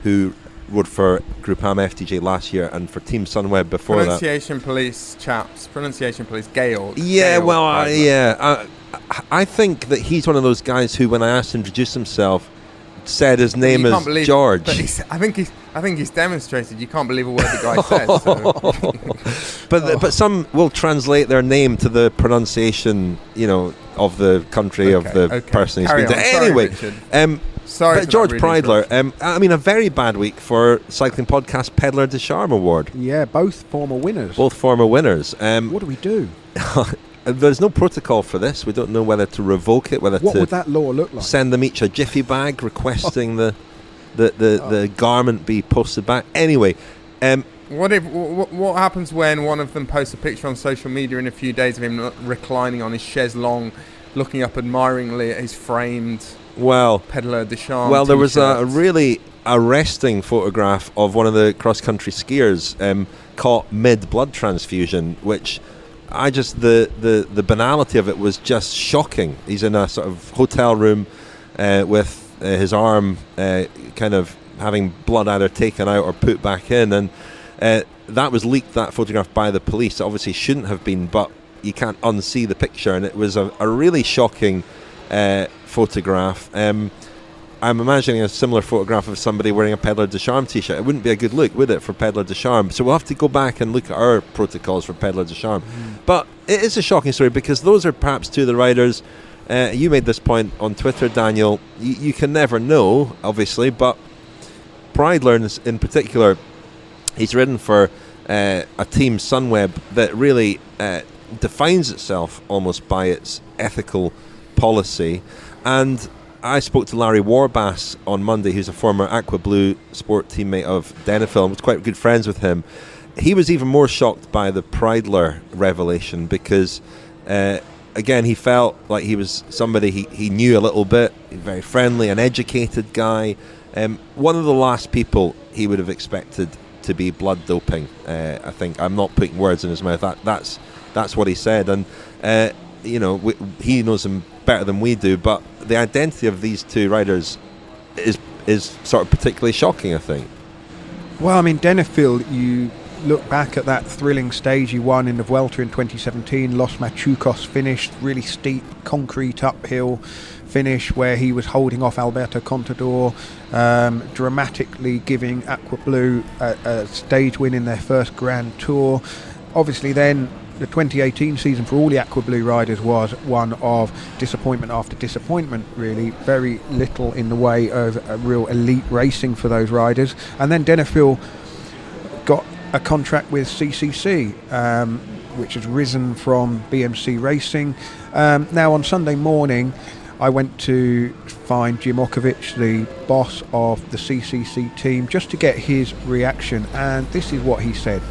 who rode for Groupama FDJ last year and for Team Sunweb before Pronunciation police, chaps. Pronunciation police, Georg. Yeah, well, I think that he's one of those guys who, when I asked him to introduce himself, said his name is George. I think he's demonstrated. You can't believe a word the guy says. So. But some will translate their name to the pronunciation, of the country of the person he's been to. Anyway, sorry, but Georg Preidler. A very bad week for Cycling Podcast Peddler de Charme Award. Yeah, both former winners. What do we do? There's no protocol for this. We don't know whether to revoke it, what would that law look like? Send them each a jiffy bag requesting the garment be posted back. Anyway, what happens when one of them posts a picture on social media in a few days of him reclining on his chaise longue, looking up admiringly at his framed Peddler de Charme Well, there was t-shirts? a really arresting photograph of one of the cross-country skiers caught mid-blood transfusion, which the banality of it was just shocking. He's in a sort of hotel room with his arm kind of having blood either taken out or put back in, and that was leaked, that photograph, by the police. It obviously shouldn't have been, but you can't unsee the picture, and it was a really shocking photograph. I'm imagining a similar photograph of somebody wearing a Peddler de Charme t-shirt. It wouldn't be a good look, would it, for Peddler de Charme? So we'll have to go back and look at our protocols for Peddler de Charme. But it is a shocking story, because those are perhaps two of the riders. You made this point on Twitter, Daniel. You can never know, obviously, but Preidler in particular, he's ridden for a team, Sunweb, that really defines itself almost by its ethical policy. And I spoke to Larry Warbass on Monday, who's a former Aqua Blue Sport teammate of Denifl, and was quite good friends with him. He was even more shocked by the Preidler revelation, because again, he felt like he was somebody he knew a little bit, very friendly, an educated guy, one of the last people he would have expected to be blood doping. I think, I'm not putting words in his mouth, that's That's what he said, and he knows him better than we do. But the identity of these two riders is sort of particularly shocking, I think. Well, I mean, Denifl, you look back at that thrilling stage he won in the Vuelta in 2017, Los Machucos finished, really steep, concrete uphill finish where he was holding off Alberto Contador, dramatically giving Aqua Blue a stage win in their first Grand Tour. Obviously then, the 2018 season for all the Aqua Blue riders was one of disappointment after disappointment, really. Very little in the way of a real elite racing for those riders. And then Denifl got a contract with CCC, which has risen from BMC Racing. Now on Sunday morning, I went to find Jim Ochowicz, the boss of the CCC team, just to get his reaction, and this is what he said.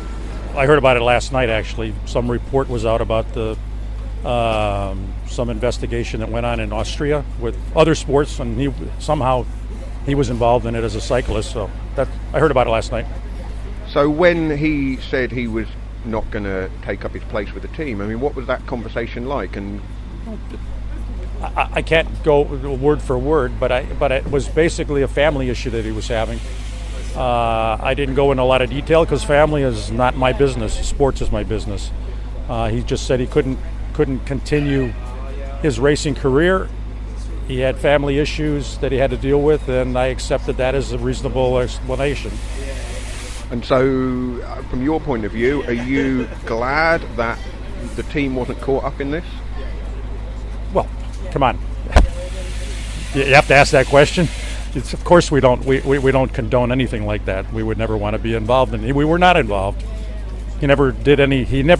I heard about it last night, actually. Some report was out about some investigation that went on in Austria with other sports, and he was involved in it as a cyclist. So I heard about it last night. So when he said he was not going to take up his place with the team, I mean, what was that conversation like? And I can't go word for word, but it was basically a family issue that he was having. I didn't go into a lot of detail because family is not my business. Sports is my business. He just said he couldn't continue his racing career. He had family issues that he had to deal with, and I accepted that as a reasonable explanation. And so, from your point of view, are you glad that the team wasn't caught up in this? Well, come on. You have to ask that question. Of course we don't condone anything like that. We would never want to be involved in it. We were not involved. He never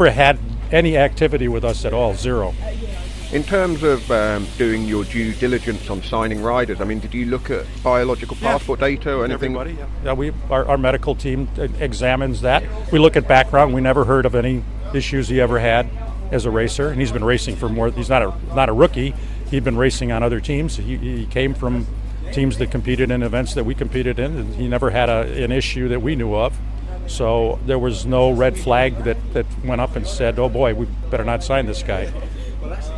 had any activity with us at all, zero. In terms of doing your due diligence on signing riders, I mean, did you look at biological passport data or anything? Everybody, yeah. Our medical team examines that. We look at background. We never heard of any issues he ever had as a racer, and he's been racing for more. He's not a rookie. He'd been racing on other teams. He came from teams that competed in events that we competed in, and he never had an issue that we knew of. So there was no red flag that went up and said, oh boy, we better not sign this guy.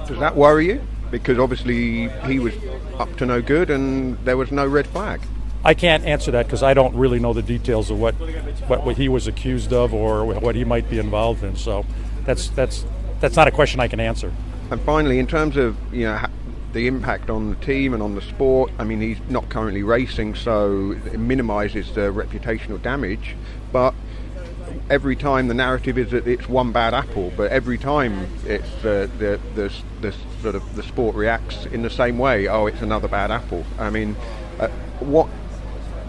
Does that worry you? Because obviously he was up to no good and there was no red flag. I can't answer that because I don't really know the details of what he was accused of or what he might be involved in. So that's not a question I can answer. And finally, in terms of the impact on the team and on the sport, I mean, he's not currently racing, so it minimises the reputational damage. But every time the narrative is that it's one bad apple, but every time it's the sort of the sport reacts in the same way. Oh, it's another bad apple. I mean, what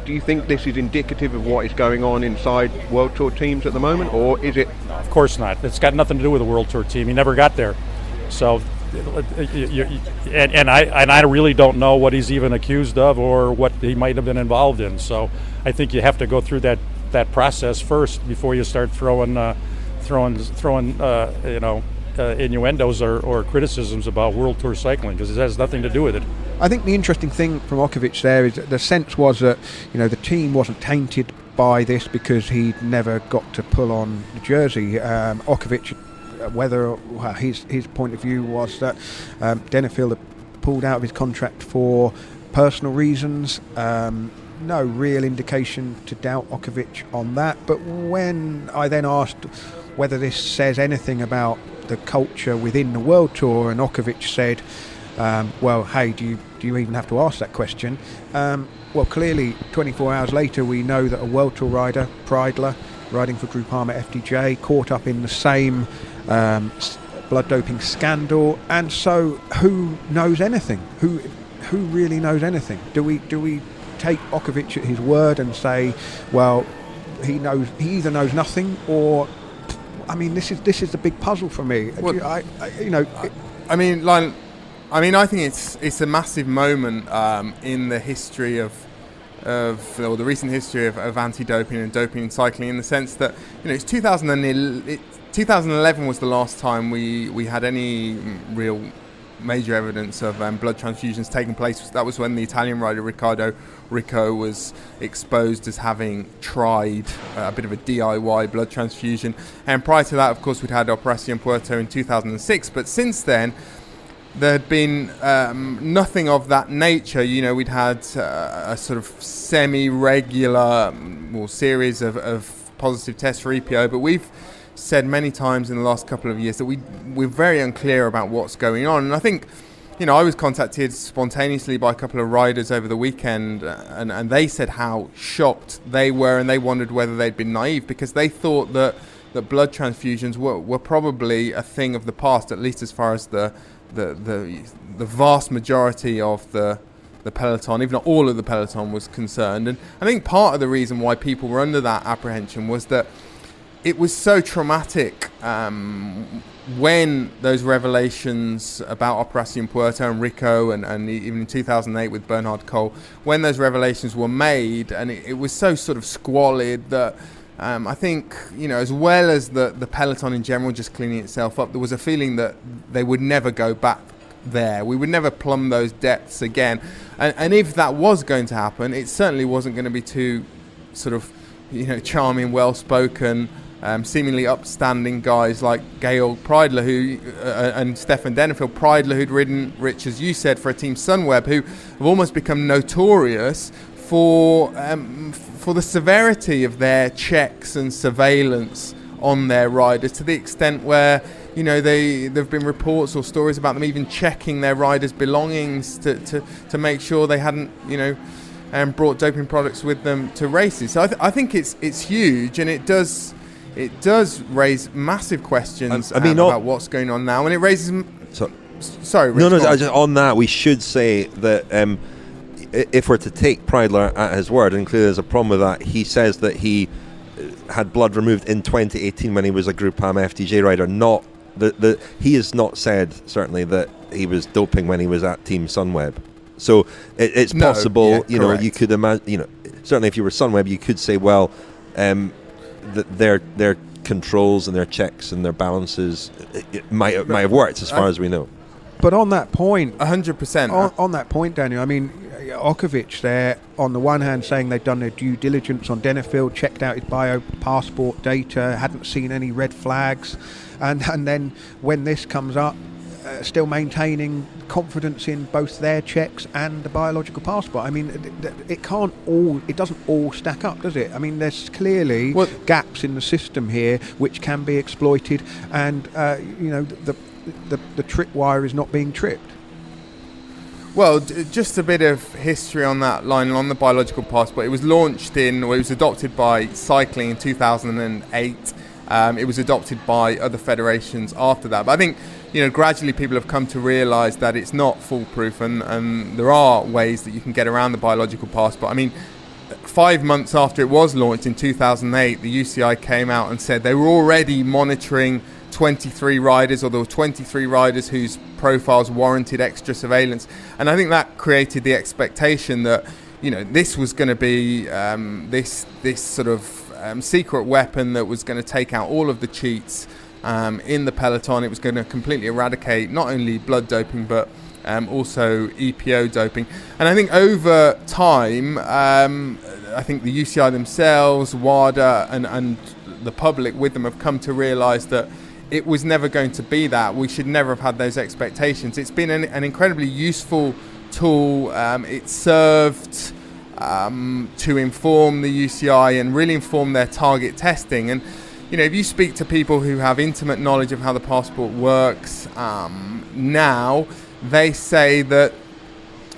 do you think this is indicative of what is going on inside World Tour teams at the moment, or is it? No, of course not. It's got nothing to do with the World Tour team. He never got there. So, and I really don't know what he's even accused of or what he might have been involved in. So, I think you have to go through that process first before you start throwing innuendos or criticisms about World Tour cycling, because it has nothing to do with it. I think the interesting thing from Ochowicz there is that the sense was that the team wasn't tainted by this because he'd never got to pull on the jersey. Ochowicz, his point of view was that Denifl had pulled out of his contract for personal reasons. No real indication to doubt Ochowicz on that. But when I then asked whether this says anything about the culture within the World Tour, and Ochowicz said, well, hey, do you even have to ask that question? Well, clearly, 24 hours later, we know that a World Tour rider, Preidler, riding for Groupama FDJ, caught up in the same blood doping scandal. And so, who knows anything? Who really knows anything? Do we take Ochowicz at his word and say, well, he either knows nothing, or I mean, this is the big puzzle for me. Well, I think it's a massive moment in the history of the recent history of anti-doping and doping in cycling, in the sense that it's 2011 was the last time we had any real major evidence of blood transfusions taking place. That was when the Italian rider Riccardo Rico was exposed as having tried a bit of a DIY blood transfusion. And prior to that, of course, we'd had Operación Puerto in 2006. But since then, there had been nothing of that nature. You know, we'd had a sort of semi-regular series of positive tests for EPO, but we've said many times in the last couple of years that we're very unclear about what's going on. And I think, you know, I was contacted spontaneously by a couple of riders over the weekend, and they said how shocked they were, and they wondered whether they'd been naive, because they thought that blood transfusions were probably a thing of the past, at least as far as the vast majority of the peloton, if not all of the peloton, was concerned. And I think part of the reason why people were under that apprehension was that it was so traumatic when those revelations about Operación Puerto and Rico, and even in 2008 with Bernhard Kohl, when those revelations were made, and it was so sort of squalid that I think, you know, as well as the peloton in general just cleaning itself up, there was a feeling that they would never go back there. We would never plumb those depths again. And if that was going to happen, it certainly wasn't going to be too sort of, you know, charming, well-spoken, seemingly upstanding guys like Georg Preidler and Stefan Denifl. Preidler, who'd ridden, Rich, as you said, for a team Sunweb, who have almost become notorious for the severity of their checks and surveillance on their riders, to the extent where, you know, there've been reports or stories about them even checking their riders' belongings to make sure they hadn't, you know, brought doping products with them to races. So I think it's huge, and it does raise massive questions about what's going on now, and it raises. Sorry, Rich, just on that, we should say that if we're to take Preidler at his word, and clearly there's a problem with that, he says that he had blood removed in 2018 when he was a Groupama FDJ rider. Not he has not said certainly that he was doping when he was at Team Sunweb. So it's possible, you know, you could imagine, you know, certainly if you were Sunweb, you could say, well, that their controls and their checks and their balances it might have worked as far as we know. But on that point, 100%. On that point, Daniel, I mean, Ochowicz there, on the one hand, saying they've done their due diligence on Denifl, checked out his bio-passport data, hadn't seen any red flags, and then when this comes up, still maintaining confidence in both their checks and the biological passport. I mean, it doesn't all stack up, does it? I mean, there's clearly gaps in the system here which can be exploited, and you know, the tripwire is not being tripped. Well, just a bit of history on that line, on the biological passport. It was it was adopted by cycling in 2008. It was adopted by other federations after that. But I think, you know, gradually people have come to realise that it's not foolproof, and there are ways that you can get around the biological passport. I mean, 5 months after it was launched in 2008, the UCI came out and said they were already monitoring 23 riders, or there were 23 riders whose profiles warranted extra surveillance. And I think that created the expectation that, you know, this was going to be this sort of secret weapon that was going to take out all of the cheats in the peloton. It was going to completely eradicate not only blood doping but also EPO doping. And I think over time, I think the UCI themselves, WADA, and the public with them have come to realise that it was never going to be that. We should never have had those expectations. It's been an incredibly useful tool. It served to inform the UCI and really inform their target testing. And, you know, if you speak to people who have intimate knowledge of how the passport works now, they say that,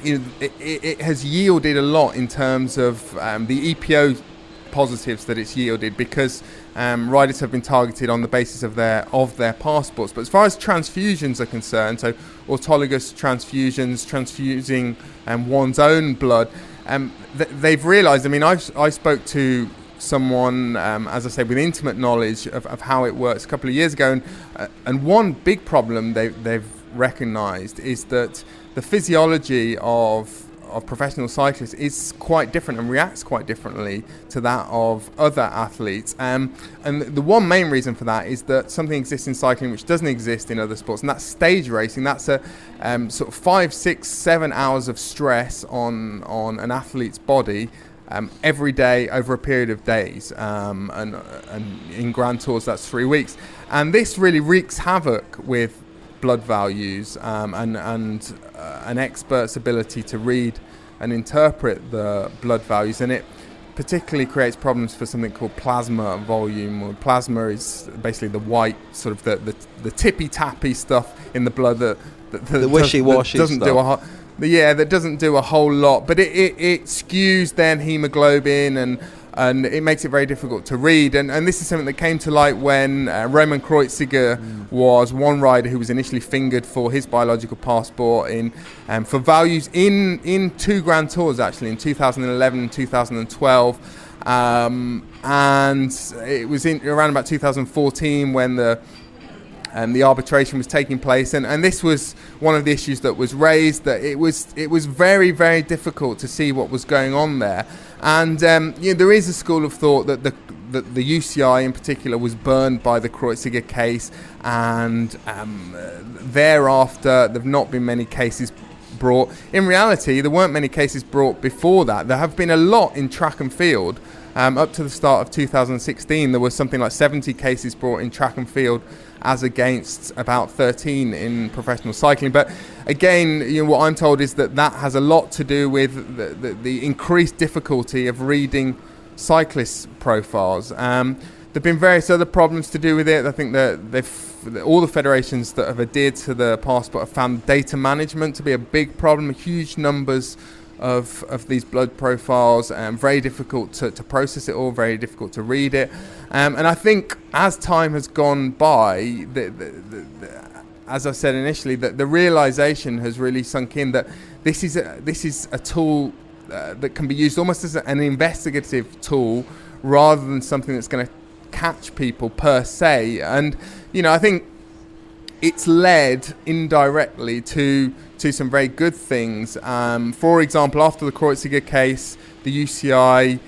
you know, it has yielded a lot in terms of the EPO positives that it's yielded, because riders have been targeted on the basis of their passports. But as far as transfusions are concerned, so autologous transfusions, transfusing one's own blood, they've realised. I mean, I spoke to someone, as I said, with intimate knowledge of how it works a couple of years ago, and one big problem they've recognised is that the physiology of professional cyclists is quite different and reacts quite differently to that of other athletes. And the one main reason for that is that something exists in cycling which doesn't exist in other sports, and that's stage racing. That's a sort of 5, 6, 7 hours of stress on an athlete's body every day over a period of days, and in Grand Tours that's 3 weeks, and this really wreaks havoc with blood values and an expert's ability to read and interpret the blood values, and it particularly creates problems for something called plasma volume. Plasma is basically the white, sort of the tippy-tappy stuff in the blood that the wishy-washy doesn't stuff. That doesn't do a whole lot, but it skews then hemoglobin and it makes it very difficult to read. And this is something that came to light when Roman Kreuziger was one rider who was initially fingered for his biological passport for values in 2 Grand Tours, actually, in 2011 and 2012. And it was around about 2014 when the arbitration was taking place, and this was one of the issues that was raised, that it was very, very difficult to see what was going on there. And there is a school of thought that the UCI in particular was burned by the Kreuziger case, and thereafter there have not been many cases brought. In reality, there weren't many cases brought before that. There have been a lot in track and field. Up to the start of 2016, there was something like 70 cases brought in track and field, as against about 13 in professional cycling. But again, what I'm told is that has a lot to do with the increased difficulty of reading cyclist profiles. There have been various other problems to do with it. I think that all the federations that have adhered to the passport have found data management to be a big problem. Huge numbers of these blood profiles, very difficult to process it all, very difficult to read it, and I think as time has gone by, as I said initially, that the realization has really sunk in that this is a tool that can be used almost as an investigative tool rather than something that's going to catch people per se. And I think it's led indirectly to some very good things. For example, after the Kreuziger case, the UCI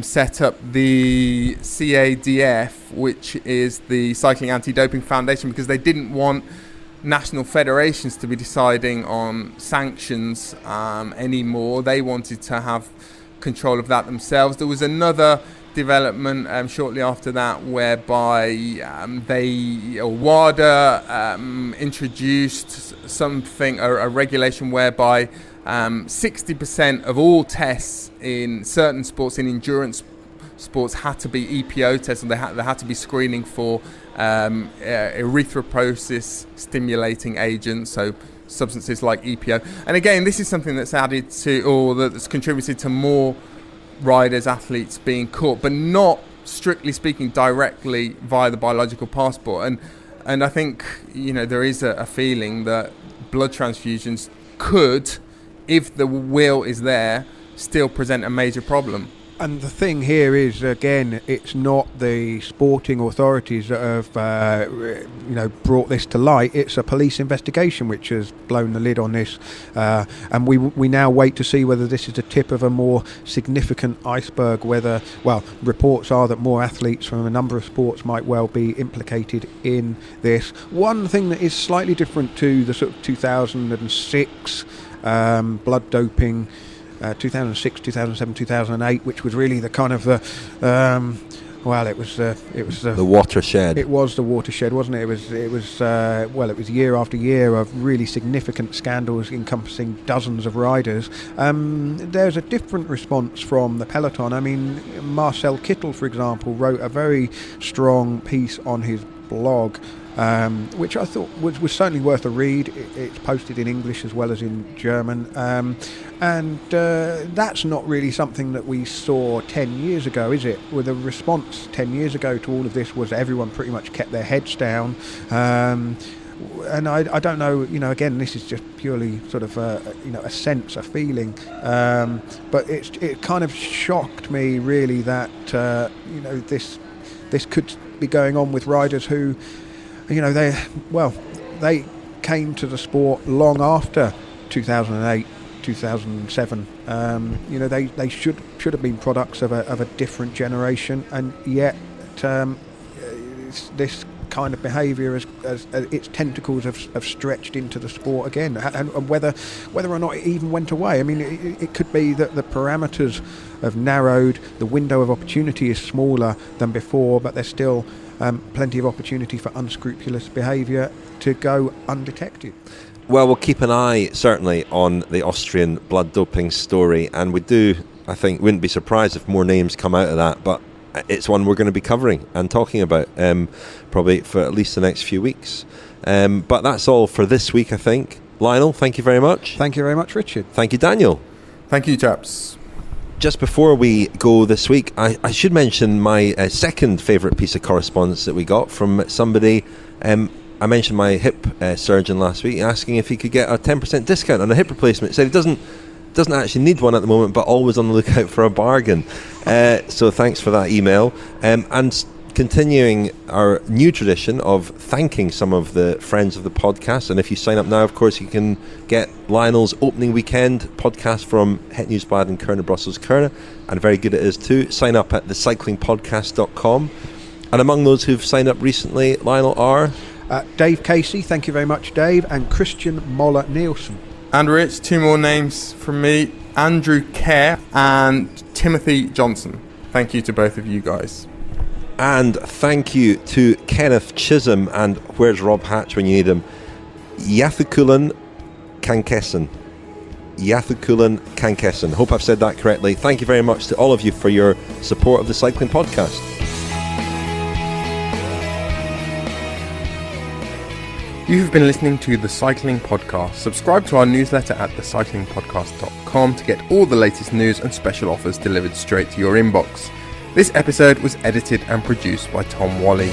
set up the CADF, which is the Cycling Anti-Doping Foundation, because they didn't want national federations to be deciding on sanctions anymore. They wanted to have control of that themselves. There was another development shortly after that whereby WADA introduced a regulation whereby 60% of all tests in certain sports, in endurance sports, had to be EPO tests, and they had to be screening for erythropoiesis stimulating agents, so substances like EPO. And again, this is something that's added to, or that's contributed to more riders, athletes being caught, but not strictly speaking directly via the biological passport. And I think there is a feeling that blood transfusions could, if the will is there, still present a major problem. And the thing here is, again, it's not the sporting authorities that have, brought this to light. It's a police investigation which has blown the lid on this, and we now wait to see whether this is the tip of a more significant iceberg. Reports are that more athletes from a number of sports might well be implicated in this. One thing that is slightly different to the sort of 2006 blood doping. 2006, 2007, 2008, which was really the kind of the watershed. It was the watershed, wasn't it? It was year after year of really significant scandals encompassing dozens of riders. There's a different response from the peloton. I mean, Marcel Kittel, for example, wrote a very strong piece on his blog, which I thought was certainly worth a read. It's posted in English as well as in German, and that's not really something that we saw 10 years ago, is it? Well, the response 10 years ago to all of this was everyone pretty much kept their heads down, and I don't know, again, this is just purely sort of a sense, a feeling, but it kind of shocked me really that this could be going on with riders who, they came to the sport long after 2008, 2007. They should have been products of a different generation, and yet this kind of behaviour as its tentacles have stretched into the sport again, and whether or not it even went away. I mean, it could be that the parameters have narrowed, the window of opportunity is smaller than before, but there's still plenty of opportunity for unscrupulous behaviour to go undetected. Well, we'll keep an eye, certainly, on the Austrian blood doping story, and I think, wouldn't be surprised if more names come out of that, but it's one we're going to be covering and talking about probably for at least the next few weeks. But that's all for this week, I think. Lionel, thank you very much. Thank you very much, Richard. Thank you, Daniel. Thank you, chaps. Just before we go this week, I should mention my second favourite piece of correspondence that we got from somebody. I mentioned my hip surgeon last week, asking if he could get a 10% discount on a hip replacement. He said he doesn't actually need one at the moment, but always on the lookout for a bargain. So thanks for that email. And continuing our new tradition of thanking some of the friends of the podcast. And if you sign up now, of course, you can get Lionel's opening weekend podcast from Het Nieuwsblad in Kuurne-Brussels-Kuurne. And very good it is too. Sign up at thecyclingpodcast.com. And among those who've signed up recently, Lionel, are... Dave Casey, thank you very much, Dave, and Christian Moller Nielsen. And Rich, 2 more names from me, Andrew Kerr and Timothy Johnson. Thank you to both of you guys. And thank you to Kenneth Chisholm and where's Rob Hatch when you need him? Yathukulan Kankessen. Yathukulan Kankessen. Hope I've said that correctly. Thank you very much to all of you for your support of the Cycling Podcast. You've been listening to The Cycling Podcast. Subscribe to our newsletter at thecyclingpodcast.com to get all the latest news and special offers delivered straight to your inbox. This episode was edited and produced by Tom Wally.